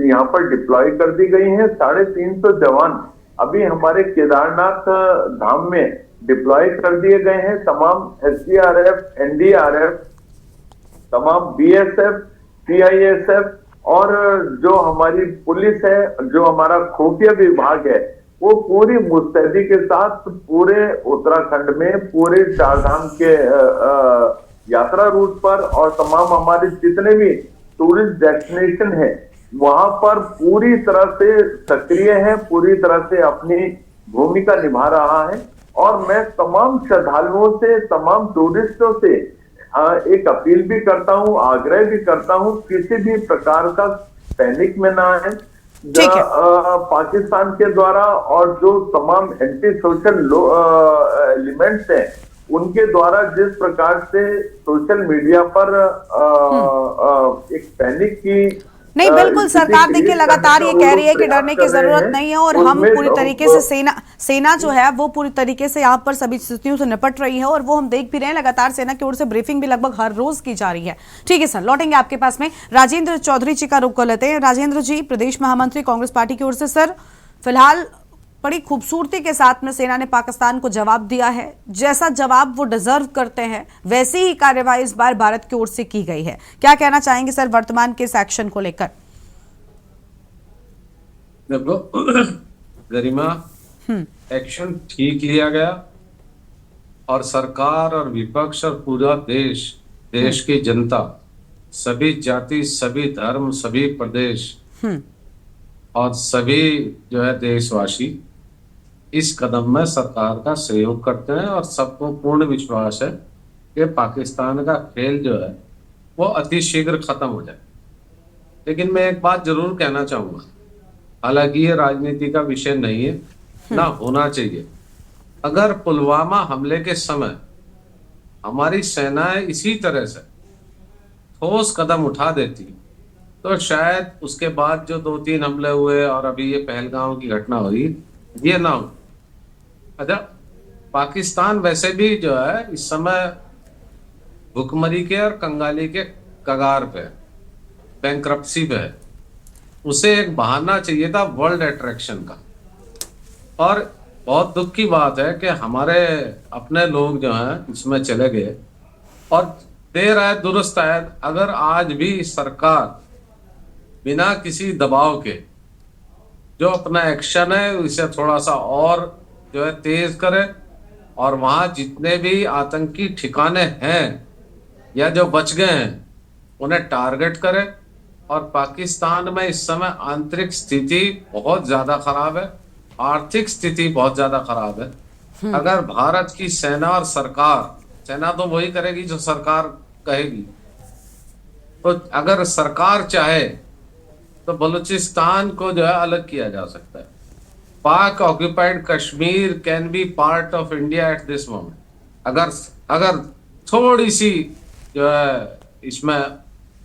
यहाँ पर डिप्लॉय कर दी गई हैं। 350 जवान अभी हमारे केदारनाथ धाम में डिप्लॉय कर दिए गए हैं। तमाम एसडीआरएफ, एनडीआरएफ, तमाम बीएसएफ, सीआईएसएफ और जो हमारी पुलिस है, जो हमारा खुफिया विभाग है, वो पूरी मुस्तैदी के साथ पूरे उत्तराखंड में पूरे चारधाम के यात्रा रूट पर और तमाम हमारे जितने भी टूरिस्ट डेस्टिनेशन है वहां पर पूरी तरह से सक्रिय है, पूरी तरह से अपनी भूमिका निभा रहा है। और मैं तमाम श्रद्धालुओं से, तमाम टूरिस्टों से एक अपील भी करता हूं, आग्रह भी करता हूं, किसी भी प्रकार का पैनिक में ना है। पाकिस्तान के द्वारा और जो तमाम एंटी सोशल एलिमेंट्स हैं उनके द्वारा जिस प्रकार से सोशल मीडिया पर एक पैनिक की नहीं, बिल्कुल सरकार देखिए लगातार ये कह रही है कि डरने की जरूरत नहीं है और हम पूरी तरीके से सेना जो है वो पूरी तरीके से यहाँ पर सभी स्थितियों से निपट रही है और वो हम देख भी रहे हैं। लगातार सेना की ओर से ब्रीफिंग भी लगभग हर रोज की जा रही है। ठीक है सर, लौटेंगे आपके पास में। राजेंद्र चौधरी जी का रुख कर लेते हैं। राजेंद्र जी, प्रदेश महामंत्री कांग्रेस पार्टी की ओर से। सर, फिलहाल बड़ी खूबसूरती के साथ में सेना ने पाकिस्तान को जवाब दिया है। जैसा जवाब वो डिजर्व करते हैं वैसी ही कार्रवाई इस बार भारत की ओर से की गई है। क्या कहना चाहेंगे सर वर्तमान के इस एक्शन को लेकर? देखो गरिमा, एक्शन ठीक लिया गया और सरकार और विपक्ष और पूरा देश की जनता, सभी जाति, सभी धर्म, सभी प्रदेश और सभी जो है देशवासी इस कदम में सरकार का सहयोग करते हैं और सबको पूर्ण विश्वास है कि पाकिस्तान का खेल जो है वो अतिशीघ्र खत्म हो जाए। लेकिन मैं एक बात जरूर कहना चाहूंगा, हालांकि ये राजनीति का विषय नहीं है, ना होना चाहिए। अगर पुलवामा हमले के समय हमारी सेनाएं इसी तरह से ठोस कदम उठा देती तो शायद उसके बाद जो 2-3 हमले हुए और अभी ये पहलगाम की घटना हुई, ये ना हो। अच्छा, पाकिस्तान वैसे भी जो है इस समय भुखमरी के और कंगाली के कगार पे, बैंक्रप्सी पे है। उसे एक बहाना चाहिए था वर्ल्ड अट्रैक्शन का। और बहुत दुख की बात है कि हमारे अपने लोग जो हैं इसमें चले गए और देर आए दुरुस्त आए। अगर आज भी सरकार बिना किसी दबाव के जो अपना एक्शन है उसे थोड़ा सा और जो है तेज करे और वहाँ जितने भी आतंकी ठिकाने हैं या जो बच गए हैं उन्हें टारगेट करे। और पाकिस्तान में इस समय आंतरिक स्थिति बहुत ज्यादा खराब है, आर्थिक स्थिति बहुत ज्यादा खराब है। अगर भारत की सेना और सरकार, सेना तो वही करेगी जो सरकार कहेगी, तो अगर सरकार चाहे तो बलूचिस्तान को जो है अलग किया जा सकता है। पाक occupied Kashmir can be part of India at this moment. अगर थोड़ी सी जो है इसमें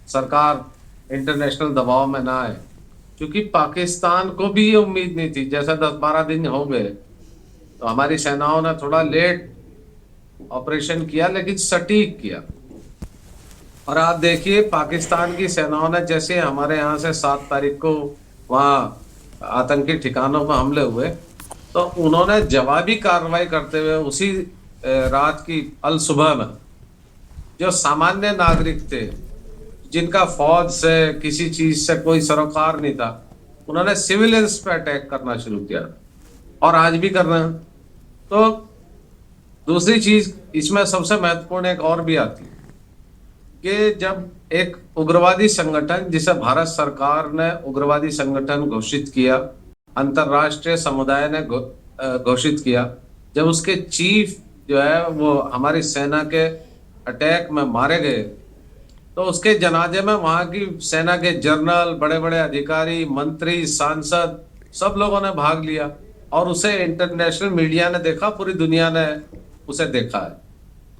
सरकार इंटरनेशनल दबाव में ना आए, क्योंकि पाकिस्तान को भी ये उम्मीद नहीं थी। जैसे 10-12 दिन हो गए तो हमारी सेनाओं ने थोड़ा लेट ऑपरेशन किया लेकिन सटीक किया। और आप देखिए पाकिस्तान की सेनाओं ने जैसे हमारे यहाँ से 7 तारीख को वहाँ आतंकी ठिकानों पर हमले हुए तो उन्होंने जवाबी कार्रवाई करते हुए उसी रात की अल सुबह में जो सामान्य नागरिक थे, जिनका फौज से किसी चीज से कोई सरोकार नहीं था, उन्होंने सिविलियंस पे अटैक करना शुरू किया और आज भी कर रहे हैं। तो दूसरी चीज इसमें सबसे महत्वपूर्ण एक और भी आती है कि जब एक उग्रवादी संगठन, जिसे भारत सरकार ने उग्रवादी संगठन घोषित किया, अंतरराष्ट्रीय समुदाय ने घोषित किया, जब उसके चीफ जो है वो हमारी सेना के अटैक में मारे गए, तो उसके जनाजे में वहां की सेना के जनरल, बड़े बड़े अधिकारी, मंत्री, सांसद, सब लोगों ने भाग लिया और उसे इंटरनेशनल मीडिया ने देखा, पूरी दुनिया ने उसे देखा है।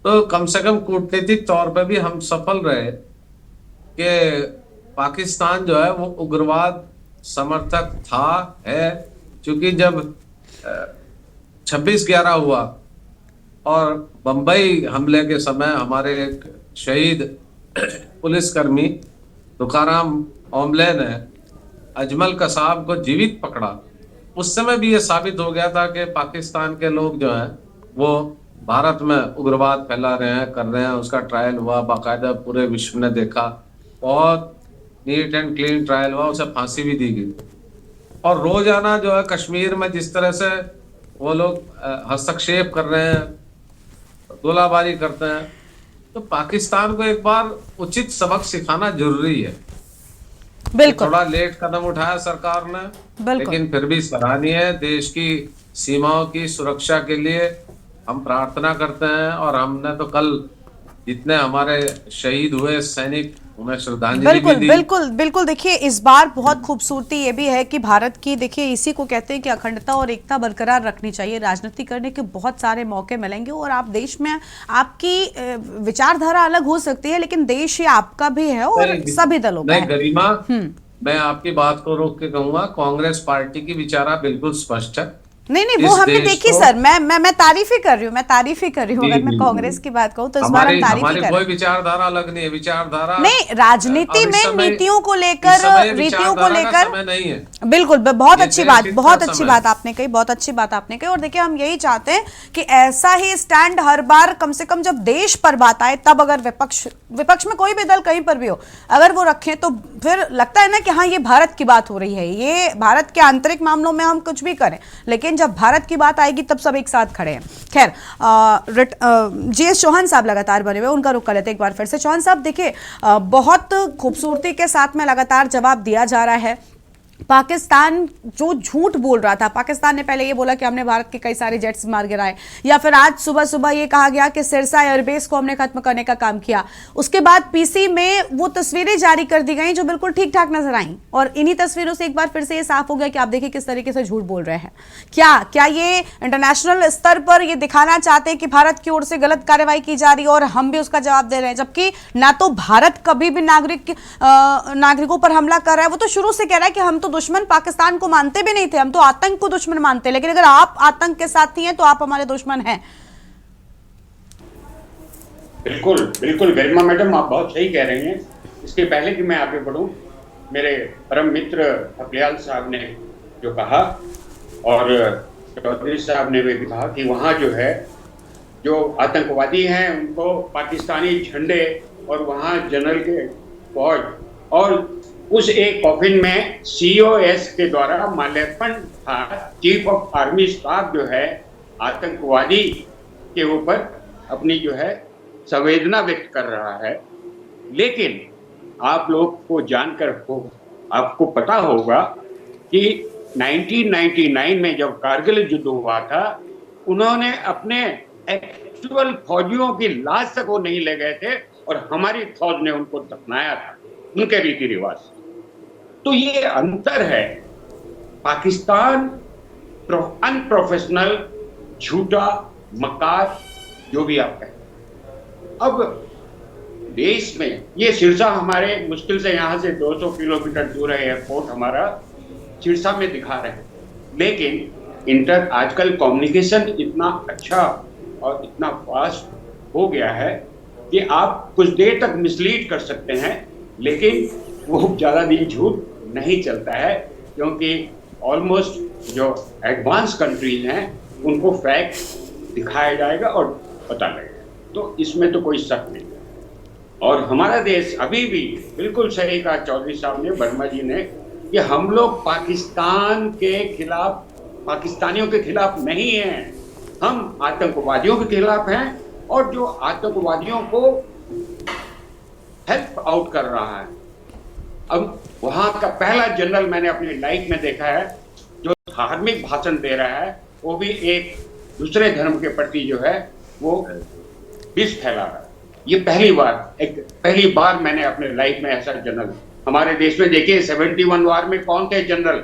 तो कम से कम कूटनीतिक तौर पे भी हम सफल रहे कि पाकिस्तान जो है वो उग्रवाद समर्थक था, है। क्योंकि जब 26/11 हुआ और बंबई हमले के समय हमारे एक शहीद पुलिसकर्मी तुकाराम ओमले ने अजमल कसाब को जीवित पकड़ा, उस समय भी ये साबित हो गया था कि पाकिस्तान के लोग जो हैं वो भारत में उग्रवाद फैला रहे हैं, कर रहे हैं। उसका ट्रायल हुआ, बाकायदा पूरे विश्व ने देखा, बहुत नीट एंड क्लीन ट्रायल हुआ, उसे फांसी भी दी गई। और रोजाना जो है कश्मीर में जिस तरह से वो लोग हस्तक्षेप कर रहे हैं, गोलाबारी करते हैं, तो पाकिस्तान को एक बार उचित सबक सिखाना जरूरी है। बिल्कुल, थोड़ा लेट कदम उठाया सरकार ने, लेकिन फिर भी सराहनीय है। देश की सीमाओं की सुरक्षा के लिए हम प्रार्थना करते हैं और हमने तो कल जितने हमारे शहीद हुए सैनिक, उन्हें श्रद्धांजलि बिल्कुल भी दी। बिल्कुल बिल्कुल। देखिए इस बार बहुत खूबसूरती ये भी है कि भारत की, देखिए इसी को कहते हैं कि अखंडता और एकता बरकरार रखनी चाहिए। राजनीति करने के बहुत सारे मौके मिलेंगे और आप देश में, आपकी विचारधारा अलग हो सकती है, लेकिन देश ये आपका भी है और सभी दलों का है। गरिमा, मैं आपकी बात को रोक के कहूंगा, कांग्रेस पार्टी की विचारा बिल्कुल स्पष्ट है। नहीं, वो हमने देखी सर, मैं तारीफ ही कर रही हूँ, अगर मैं कांग्रेस की बात कहूँ तो इस बार हम तारीफ ही कर रहे हैं। कोई विचारधारा अलग नहीं है, विचारधारा नहीं, राजनीति में नीतियों को लेकर, रीतियों को लेकर नहीं है। बिल्कुल, बहुत अच्छी बात आपने कही, बहुत अच्छी बात आपने कही। और देखिए हम यही चाहते हैं कि ऐसा ही स्टैंड हर बार, कम से कम जब देश पर बात आए तब, अगर विपक्ष में कोई भी दल कहीं पर भी हो, अगर वो रखें तो फिर लगता है ना कि हाँ ये भारत की बात हो रही है, ये भारत के आंतरिक मामलों में हम कुछ भी करें, लेकिन जब भारत की बात आएगी तब सब एक साथ खड़े हैं। खैर, जीएस चौहान साहब लगातार बने हुए, उनका रुख कर लेते हैं एक बार फिर से। चौहान साहब, देखिए बहुत खूबसूरती के साथ में लगातार जवाब दिया जा रहा है। पाकिस्तान जो झूठ बोल रहा था, पाकिस्तान ने पहले ये बोला कि हमने भारत के कई सारे जेट्स मार गिराए, या फिर आज सुबह ये कहा गया कि सिरसा एयरबेस को हमने खत्म करने का काम किया। उसके बाद पीसी में वो तस्वीरें जारी कर दी गई जो बिल्कुल ठीक ठाक नजर आई, और इन्हीं तस्वीरों से एक बार फिर से ये साफ हो गया कि आप देखिए किस तरीके से झूठ बोल रहे हैं। क्या ये इंटरनेशनल स्तर पर ये दिखाना चाहते हैं कि भारत की ओर से गलत कार्रवाई की जा रही है और हम भी उसका जवाब दे रहे हैं, जबकि ना तो भारत कभी भी नागरिकों पर हमला कर रहा है, वो तो शुरू से कह रहा है कि हम तो दुश्मन पाकिस्तान को मानते भी नहीं थे, हम तो आतंक को दुश्मन मानते, लेकिन अगर आप आतंक के साथी हैं तो आप हमारे दुश्मन हैं। बिल्कुल गरिमा मैडम, आप बहुत सही कह रही हैं। इसके पहले कि मैं आगे बढ़ूं, मेरे परम मित्र अफलियाल साहब ने जो कहा और चौधरी साहब ने भी कहा कि वहां जो है जो आतंकवादी हैं उनको पाकिस्तानी झंडे और वहां जनरल के फौज और उस एक कॉफिन में COS के द्वारा माल्यार्पण था। चीफ ऑफ आर्मी स्टाफ जो है आतंकवादी के ऊपर अपनी जो है संवेदना व्यक्त कर रहा है, लेकिन आप लोग को जानकर आपको पता होगा कि 1999 में जब कारगिल युद्ध हुआ था, उन्होंने अपने एक्चुअल फौजियों की लाश तक वो नहीं ले गए थे और हमारी फौज ने उनको दफनाया था, उनके रीति रिवाज। तो ये अंतर है। पाकिस्तान अनप्रोफेशनल, झूठा, मकार, जो भी आप कहें। अब देश में ये सिरसा हमारे मुश्किल से यहाँ से 200 किलोमीटर दूर है, एयरपोर्ट हमारा सिरसा में दिखा रहे हैं, लेकिन आजकल कम्युनिकेशन इतना अच्छा और इतना फास्ट हो गया है कि आप कुछ देर तक मिसलीड कर सकते हैं, लेकिन वो ज़्यादा दिन झूठ नहीं चलता है, क्योंकि ऑलमोस्ट जो एडवांस कंट्रीज हैं उनको फैक्ट दिखाया जाएगा और पता लगेगा। तो इसमें तो कोई शक नहीं। और हमारा देश अभी भी बिल्कुल सही कहा चौधरी साहब ने, वर्मा जी ने, कि हम लोग पाकिस्तान के खिलाफ, पाकिस्तानियों के खिलाफ नहीं हैं, हम आतंकवादियों के खिलाफ हैं। और जो आतंकवादियों को हेल्प आउट कर रहा है, अब वहां का पहला जनरल मैंने अपनी लाइफ में देखा है जो धार्मिक भाषण दे रहा है, वो भी एक दूसरे धर्म के प्रति जो है वो विष फैला रहा है। ये पहली बार मैंने अपने लाइफ में ऐसा जनरल हमारे देश में देखिए। 71 वार में कौन थे जनरल?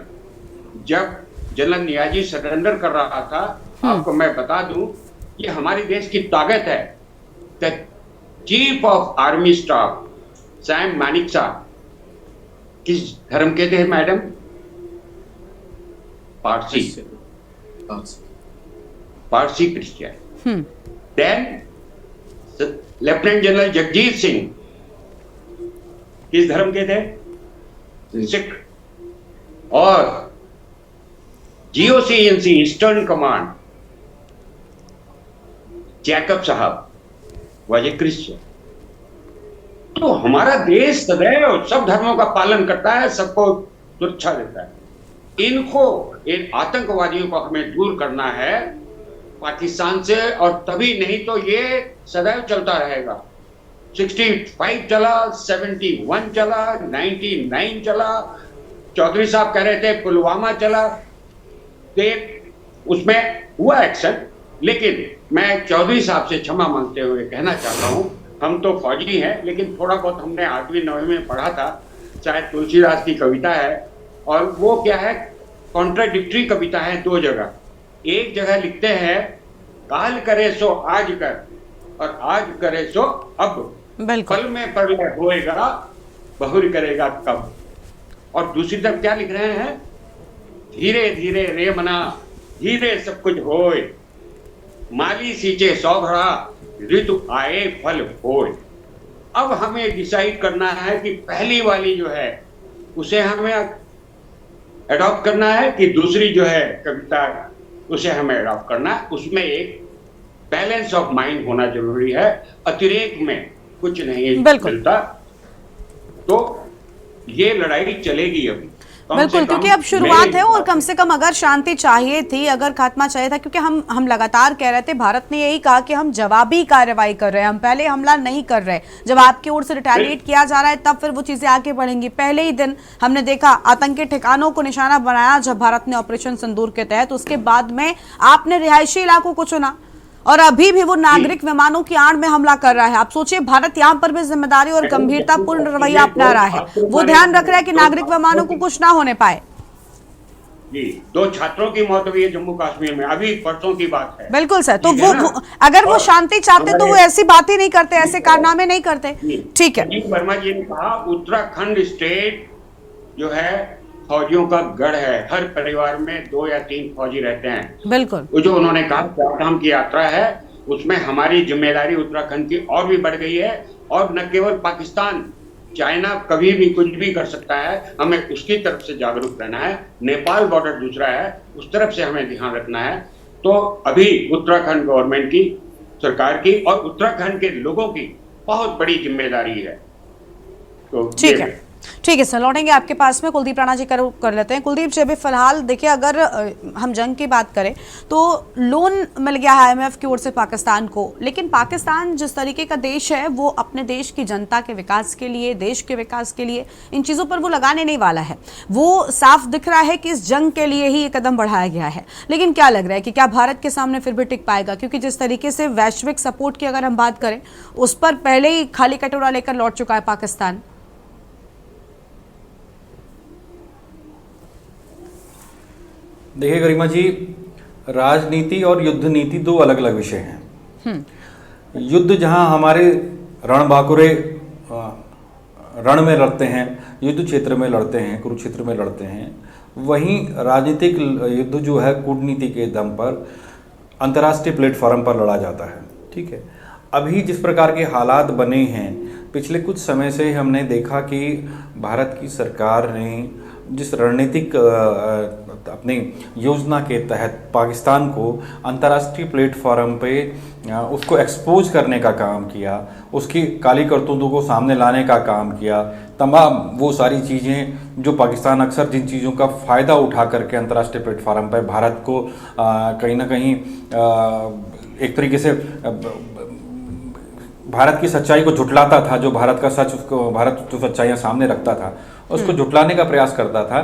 जब जनरल नियाजी सरेंडर कर रहा था, आपको मैं बता दूं, ये हमारे देश की ताकत है। The chief of army staff Sam Manekshaw किस धर्म के थे madam? Parsi Christian. Then lieutenant general Jagjit Singh किस धर्म के थे? सिख। और GOC-NC ईस्टर्न कमांड जैकब साहब वॉज ए क्रिश्चियन। तो हमारा देश सदैव सब धर्मों का पालन करता है, सबको सुरक्षा देता है। इन आतंकवादियों को हमें दूर करना है पाकिस्तान से, और तभी नहीं तो ये सदैव चलता रहेगा। 65 चला, 71 चला, 99 चला, चौधरी साहब कह रहे थे पुलवामा चला, उसमें हुआ एक्शन। लेकिन मैं चौधरी साहब से क्षमा मांगते हुए कहना चाहता हूं, हम तो फौजी हैं, लेकिन थोड़ा बहुत हमने 8वीं 9वीं में पढ़ा था, शायद तुलसीदास की कविता है, और वो क्या है, कॉन्ट्राडिक्टरी कविता है 2 जगह। एक जगह लिखते हैं काल करे सो आज कर, और आज करे सो अब, पल में प्रलय होएगा, बहुर करेगा कब। और दूसरी तरफ क्या लिख रहे हैं? धीरे धीरे रे मना, धीरे सब कुछ होए, माली सींचे सौ घड़ा, ऋतु आए फल होए। अब हमें डिसाइड करना है कि पहली वाली जो है उसे हमें अडॉप्ट करना है कि दूसरी जो है कविता उसे हमें अडॉप्ट करना है। उसमें एक बैलेंस ऑफ माइंड होना जरूरी है, अतिरेक में कुछ नहीं मिलता। तो ये लड़ाई चलेगी अभी, बिल्कुल, क्योंकि अब शुरुआत है और कम से कम अगर शांति चाहिए थी, अगर खात्मा चाहिए था, क्योंकि हम लगातार कह रहे थे, भारत ने यही कहा कि हम जवाबी कार्रवाई कर रहे हैं, हम पहले हमला नहीं कर रहे। जब आपकी ओर से रिटेलिएट किया जा रहा है तब फिर वो चीजें आगे बढ़ेंगी। पहले ही दिन हमने देखा आतंकी ठिकानों को निशाना बनाया जब भारत ने ऑपरेशन सिंदूर के तहत, उसके बाद में आपने रिहायशी इलाकों को चुना, और अभी भी वो नागरिक विमानों की आड़ में हमला कर रहा है। आप सोचिए, भारत यहाँ पर भी जिम्मेदारी और गंभीरतापूर्ण रवैया अपना रहा है, वो ध्यान रख रहा है कि नागरिक विमानों को कुछ ना होने पाए। जी, 2 छात्रों की मौत हुई है जम्मू कश्मीर में, अभी परसों की बात है। बिल्कुल सर, तो वो अगर वो शांति चाहते तो वो ऐसी बात ही नहीं करते, ऐसे कारनामे नहीं करते। ठीक है, वर्मा जी ने कहा उत्तराखंड स्टेट जो है फौजियों का गढ़ है, हर परिवार में 2 या 3 फौजी रहते हैं। बिल्कुल, वो जो उन्होंने कहा 4 धाम की यात्रा है, उसमें हमारी जिम्मेदारी उत्तराखंड की और भी बढ़ गई है। और न केवल पाकिस्तान, चाइना कभी भी कुछ भी कर सकता है, हमें उसकी तरफ से जागरूक रहना है। नेपाल बॉर्डर दूसरा है, उस तरफ से हमें ध्यान रखना है। तो अभी उत्तराखंड गवर्नमेंट की, सरकार की और उत्तराखंड के लोगों की बहुत बड़ी जिम्मेदारी है। तो ठीक है सर, लौटेंगे आपके पास में। कुलदीप राणा जी कर लेते हैं। कुलदीप जी, अभी फिलहाल देखिए, अगर हम जंग की बात करें तो लोन मिल गया है IMF की ओर से पाकिस्तान को, लेकिन पाकिस्तान जिस तरीके का देश है वो अपने देश की जनता के विकास के लिए, देश के विकास के लिए इन चीज़ों पर वो लगाने नहीं वाला है। वो साफ दिख रहा है कि इस जंग के लिए ही ये कदम बढ़ाया गया है। लेकिन क्या लग रहा है कि क्या भारत के सामने फिर भी टिक पाएगा? क्योंकि जिस तरीके से वैश्विक सपोर्ट की अगर हम बात करें, उस पर पहले ही खाली कटोरा लेकर लौट चुका है पाकिस्तान। देखिए गरिमा जी, राजनीति और युद्ध नीति 2 अलग अलग विषय हैं। युद्ध जहां हमारे रणबांकुरे रण में लड़ते हैं, युद्ध क्षेत्र में लड़ते हैं, कुरुक्षेत्र में लड़ते हैं, वहीं राजनीतिक युद्ध जो है कूटनीति के दम पर अंतर्राष्ट्रीय प्लेटफॉर्म पर लड़ा जाता है। ठीक है, अभी जिस प्रकार के हालात बने हैं, पिछले कुछ समय से हमने देखा कि भारत की सरकार ने जिस रणनीतिक अपनी योजना के तहत पाकिस्तान को अंतर्राष्ट्रीय प्लेटफॉर्म पे उसको एक्सपोज करने का काम किया, उसकी काली करतूतों को सामने लाने का काम किया, तमाम वो सारी चीज़ें जो पाकिस्तान अक्सर जिन चीज़ों का फ़ायदा उठा करके अंतर्राष्ट्रीय प्लेटफॉर्म पर भारत को कहीं ना कहीं एक तरीके से भारत की सच्चाई को झुटलाता था, जो भारत का सच, उसको भारत जो सच्चाइयाँ सामने रखता था उसको झुटलाने का प्रयास करता था।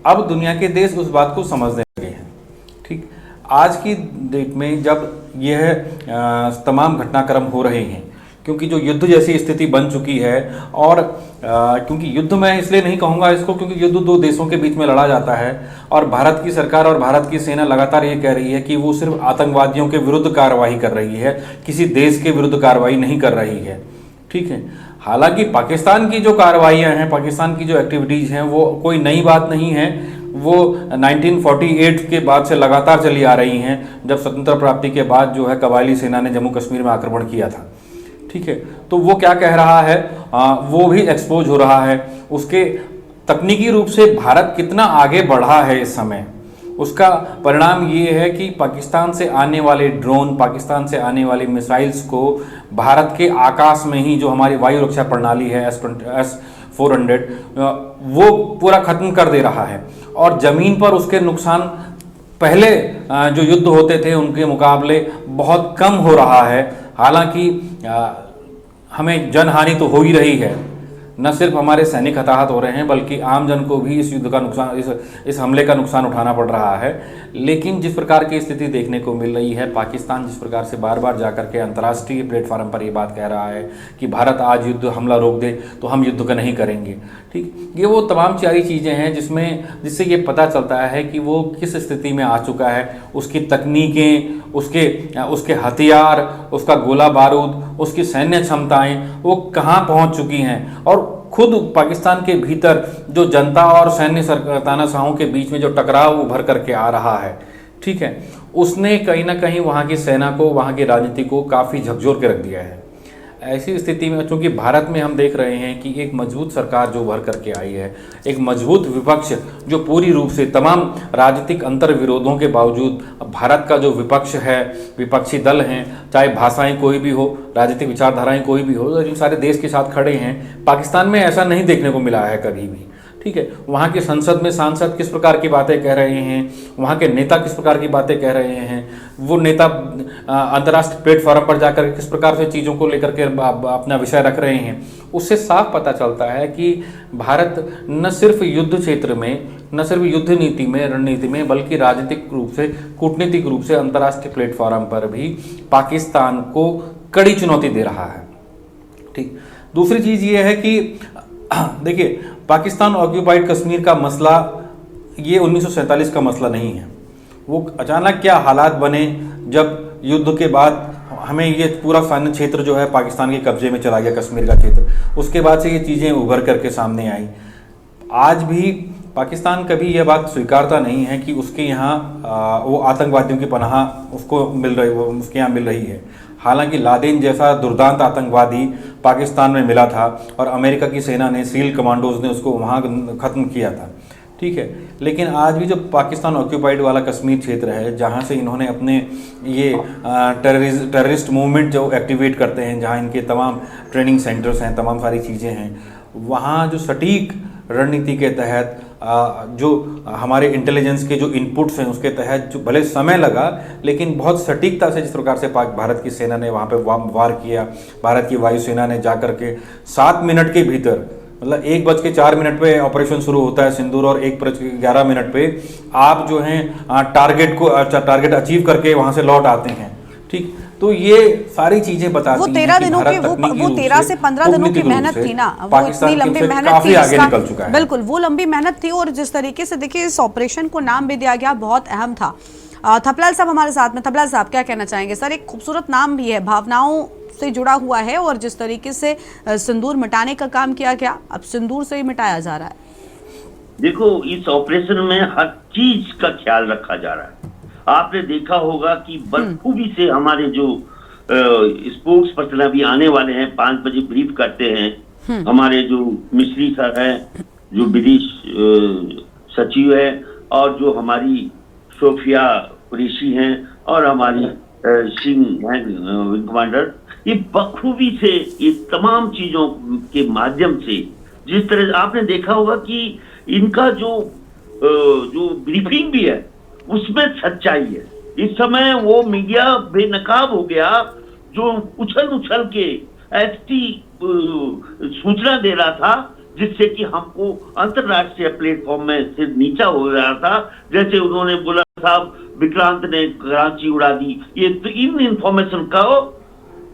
अब दुनिया के देश उस बात को समझने लगे हैं। ठीक, आज की डेट में जब यह तमाम घटनाक्रम हो रहे हैं, क्योंकि जो युद्ध जैसी स्थिति बन चुकी है, और क्योंकि युद्ध मैं इसलिए नहीं कहूँगा इसको क्योंकि युद्ध दो देशों के बीच में लड़ा जाता है, और भारत की सरकार और भारत की सेना लगातार ये कह रही है कि वो सिर्फ आतंकवादियों के विरुद्ध कार्रवाई कर रही है, किसी देश के विरुद्ध कार्रवाई नहीं कर रही है। ठीक है, हालांकि पाकिस्तान की जो कार्रवाइयाँ हैं, पाकिस्तान की जो एक्टिविटीज़ हैं, वो कोई नई बात नहीं है, वो 1948 के बाद से लगातार चली आ रही हैं, जब स्वतंत्रता प्राप्ति के बाद जो है कबायली सेना ने जम्मू कश्मीर में आक्रमण किया था। ठीक है, तो वो क्या कह रहा है, वो भी एक्सपोज हो रहा है। उसके तकनीकी रूप से भारत कितना आगे बढ़ा है इस समय, उसका परिणाम ये है कि पाकिस्तान से आने वाले ड्रोन, पाकिस्तान से आने वाली मिसाइल्स को भारत के आकाश में ही जो हमारी वायु रक्षा प्रणाली है S-400 वो पूरा खत्म कर दे रहा है, और ज़मीन पर उसके नुकसान पहले जो युद्ध होते थे उनके मुकाबले बहुत कम हो रहा है। हालांकि हमें जनहानि तो हो ही रही है, न सिर्फ हमारे सैनिक हताहत हो रहे हैं बल्कि आम जन को भी इस युद्ध का नुकसान, इस हमले का नुकसान उठाना पड़ रहा है। लेकिन जिस प्रकार की स्थिति देखने को मिल रही है, पाकिस्तान जिस प्रकार से बार बार जाकर के अंतर्राष्ट्रीय प्लेटफॉर्म पर ये बात कह रहा है कि भारत आज युद्ध हमला रोक दे तो हम युद्ध का नहीं करेंगे। ठीक, ये वो तमाम सारी चीज़ें हैं जिससे ये पता चलता है कि वो किस स्थिति में आ चुका है, उसकी तकनीकें, उसके हथियार, उसका गोला बारूद, उसकी सैन्य क्षमताएं वो कहाँ पहुँच चुकी हैं, और खुद पाकिस्तान के भीतर जो जनता और सैन्य तानाशाहों के बीच में जो टकराव उभर करके आ रहा है, ठीक है, उसने कहीं ना कहीं वहाँ की सेना को, वहाँ की राजनीति को काफ़ी झकझोर के रख दिया है। ऐसी स्थिति में चूँकि भारत में हम देख रहे हैं कि एक मजबूत सरकार जो उभर करके आई है, एक मजबूत विपक्ष जो पूरी रूप से तमाम राजनीतिक अंतर विरोधों के बावजूद भारत का जो विपक्ष है, विपक्षी दल हैं, चाहे भाषाएं कोई भी हो, राजनीतिक विचारधाराएं कोई भी हो, जो सारे देश के साथ खड़े हैं। पाकिस्तान में ऐसा नहीं देखने को मिला है कभी भी। ठीक है, वहाँ की संसद में सांसद किस प्रकार की बातें कह रहे हैं, वहाँ के नेता किस प्रकार की बातें कह रहे हैं, वो नेता अंतर्राष्ट्रीय प्लेटफॉर्म पर जाकर किस प्रकार से चीज़ों को लेकर के अपना विषय रख रहे हैं, उससे साफ पता चलता है कि भारत न सिर्फ युद्ध क्षेत्र में, न सिर्फ युद्ध नीति में, रणनीति में, बल्कि राजनीतिक रूप से, कूटनीतिक रूप से अंतर्राष्ट्रीय प्लेटफॉर्म पर भी पाकिस्तान को कड़ी चुनौती दे रहा है। ठीक, दूसरी चीज़ ये है कि देखिए, पाकिस्तान ऑक्यूपाइड कश्मीर का मसला ये 1947 का मसला नहीं है। वो अचानक क्या हालात बने जब युद्ध के बाद हमें ये पूरा सैन्य क्षेत्र जो है पाकिस्तान के कब्जे में चला गया, कश्मीर का क्षेत्र, उसके बाद से ये चीज़ें उभर करके सामने आई। आज भी पाकिस्तान कभी यह बात स्वीकारता नहीं है कि उसके यहाँ वो आतंकवादियों की पनाह उसको उसके यहाँ मिल रही है। हालांकि लादेन जैसा दुर्दांत आतंकवादी पाकिस्तान में मिला था और अमेरिका की सेना ने, सील कमांडोज ने उसको वहाँ ख़त्म किया था। ठीक है, लेकिन आज भी जो पाकिस्तान ऑक्यूपाइड वाला कश्मीर क्षेत्र है, जहाँ से इन्होंने अपने ये टेररिस्ट मूवमेंट जो एक्टिवेट करते हैं, जहाँ इनके तमाम ट्रेनिंग सेंटर्स हैं, तमाम सारी चीज़ें हैं, वहाँ जो सटीक रणनीति के तहत जो हमारे इंटेलिजेंस के जो इनपुट्स हैं उसके तहत जो भले समय लगा लेकिन बहुत सटीकता से जिस प्रकार से भारत की सेना ने वहाँ पे वार किया, भारत की वायुसेना ने जाकर के 7 मिनट के भीतर, मतलब 1:04 पे ऑपरेशन शुरू होता है सिंदूर, और 1:11 पे आप जो हैं टारगेट अचीव करके वहाँ से लौट आते हैं। ठीक, तो ये सारी चीजें बताती हैं कि 13 दिनों की वो 13 से 15 दिनों की मेहनत थी ना, वो इतनी लंबी मेहनत थी, आगे निकल चुका है। बिल्कुल वो लंबी मेहनत थी। और जिस तरीके से देखिए इस ऑपरेशन को नाम भी दिया गया, बहुत अहम था। थपलाल साहब हमारे साथ में। थपलाल साहब क्या कहना चाहेंगे? सर, एक खूबसूरत नाम भी है, भावनाओं से जुड़ा हुआ है, और जिस तरीके से सिंदूर मिटाने का काम किया गया, अब सिंदूर से ही मिटाया जा रहा है। देखो, इस ऑपरेशन में हर चीज का ख्याल रखा जा रहा है। आपने देखा होगा कि बखूबी से हमारे जो स्पोक्स पर्सन अभी आने वाले हैं, 5 बजे ब्रीफ करते हैं, हमारे जो मिस्त्री सर हैं, जो विदेश सचिव है, और जो हमारी सोफिया कुरैशी हैं, और हमारी सिंह हैं विंग कमांडर, ये बखूबी से ये तमाम चीजों के माध्यम से, जिस तरह आपने देखा होगा कि इनका जो ब्रीफिंग भी है उसमें सच्चाई है। इस समय वो मीडिया बेनकाब हो गया जो उछल के ऐसी सूचना दे रहा था जिससे कि हमको अंतरराष्ट्रीय प्लेटफॉर्म में सिर नीचा हो रहा था। जैसे उन्होंने बोला साहब विक्रांत ने कराची उड़ा दी, ये तो इन इंफॉर्मेशन का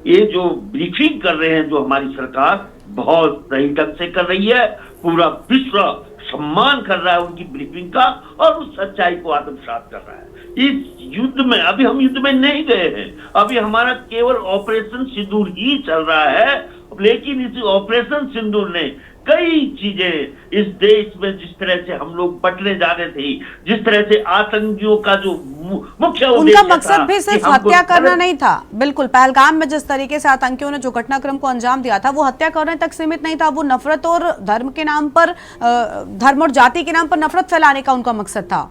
ये जो ब्रीफिंग कर रहे हैं जो हमारी सरकार बहुत सही ढंग से कर रही है। पूरा विश्व सम्मान कर रहा है उनकी ब्रीफिंग का और उस सच्चाई को आत्मसात कर रहा है। इस युद्ध में अभी हम युद्ध में नहीं गए हैं, अभी हमारा केवल ऑपरेशन सिंदूर ही चल रहा है, लेकिन इस ऑपरेशन सिंदूर ने कई चीजें इस देश में, जिस तरह से हम लोग बटने जा रहे थे, जिस तरह से आतंकियों का जो मुख्य उनका मकसद भी सिर्फ हत्या करना नहीं था। बिल्कुल, पहलगाम में जिस तरीके से आतंकियों ने जो घटनाक्रम को अंजाम दिया था वो हत्या करने तक सीमित नहीं था, वो नफरत और धर्म के नाम पर, धर्म और जाति के नाम पर नफरत फैलाने का उनका मकसद था।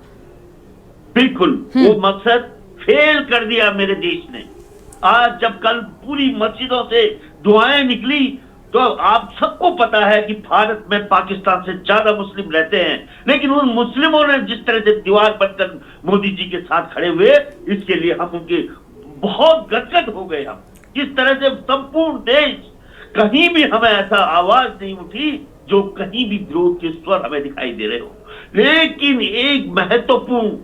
बिल्कुल, वो मकसद फेल कर दिया मेरे देश ने। आज जब कल पूरी मस्जिदों से दुआएं निकली तो आप सबको पता है कि भारत में पाकिस्तान से ज्यादा मुस्लिम रहते हैं, लेकिन उन मुस्लिमों ने जिस तरह से दीवार बनकर मोदी जी के साथ खड़े हुए, इसके लिए हम उनके बहुत गदगद हो गए। हम किस तरह से संपूर्ण देश, कहीं भी हमें ऐसा आवाज नहीं उठी जो कहीं भी विरोध के स्वर हमें दिखाई दे रहे हो। लेकिन एक महत्वपूर्ण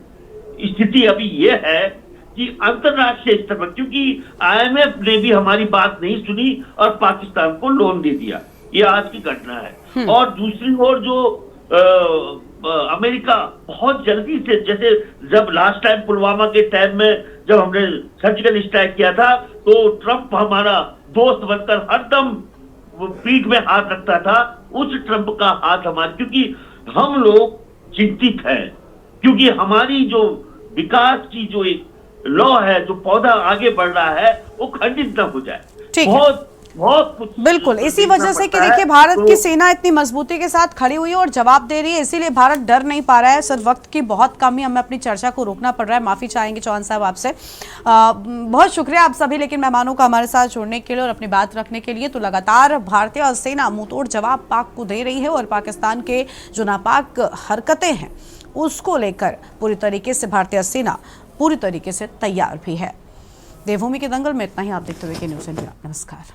स्थिति अभी यह है कि अंतरराष्ट्रीय स्तर पर, क्योंकि IMF ने भी हमारी बात नहीं सुनी और पाकिस्तान को लोन दे दिया, ये आज की घटना है। और दूसरी ओर जो अमेरिका बहुत जल्दी से, जैसे जब लास्ट टाइम पुलवामा के टाइम में जब हमने सर्जिकल स्ट्राइक किया था तो ट्रंप हमारा दोस्त बनकर हरदम पीठ में हाथ रखता था, उस ट्रंप का हाथ हमारे, क्योंकि हम लोग चिंतित हैं, क्योंकि हमारी जो विकास की जो एक लॉ है, जो पौधा आगे बढ़ रहा है, वो खंडित न हो जाए। बहुत कुछ बिल्कुल, इसी वजह से कि देखिए भारत की सेना इतनी मजबूती के साथ खड़ी हुई है और जवाब दे रही है, इसीलिए भारत डर नहीं पा रहा है। सर, वक्त की बहुत कमी, हमें अपनी चर्चा को रोकना पड़ रहा है, माफी चाहेंगे चौहान साहब आपसे। बहुत शुक्रिया आप सभी लेकिन मेहमानों का हमारे साथ जुड़ने के लिए और अपनी बात रखने के लिए। तो लगातार भारतीय सेना मुंहतोड़ जवाब पाक को दे रही है और पाकिस्तान के जो नापाक हरकतें हैं उसको लेकर पूरी तरीके से भारतीय सेना पूरी तरीके से तैयार भी है। देवभूमि के दंगल में इतना ही। आप देखते हुए न्यूज़ इंडिया। नमस्कार।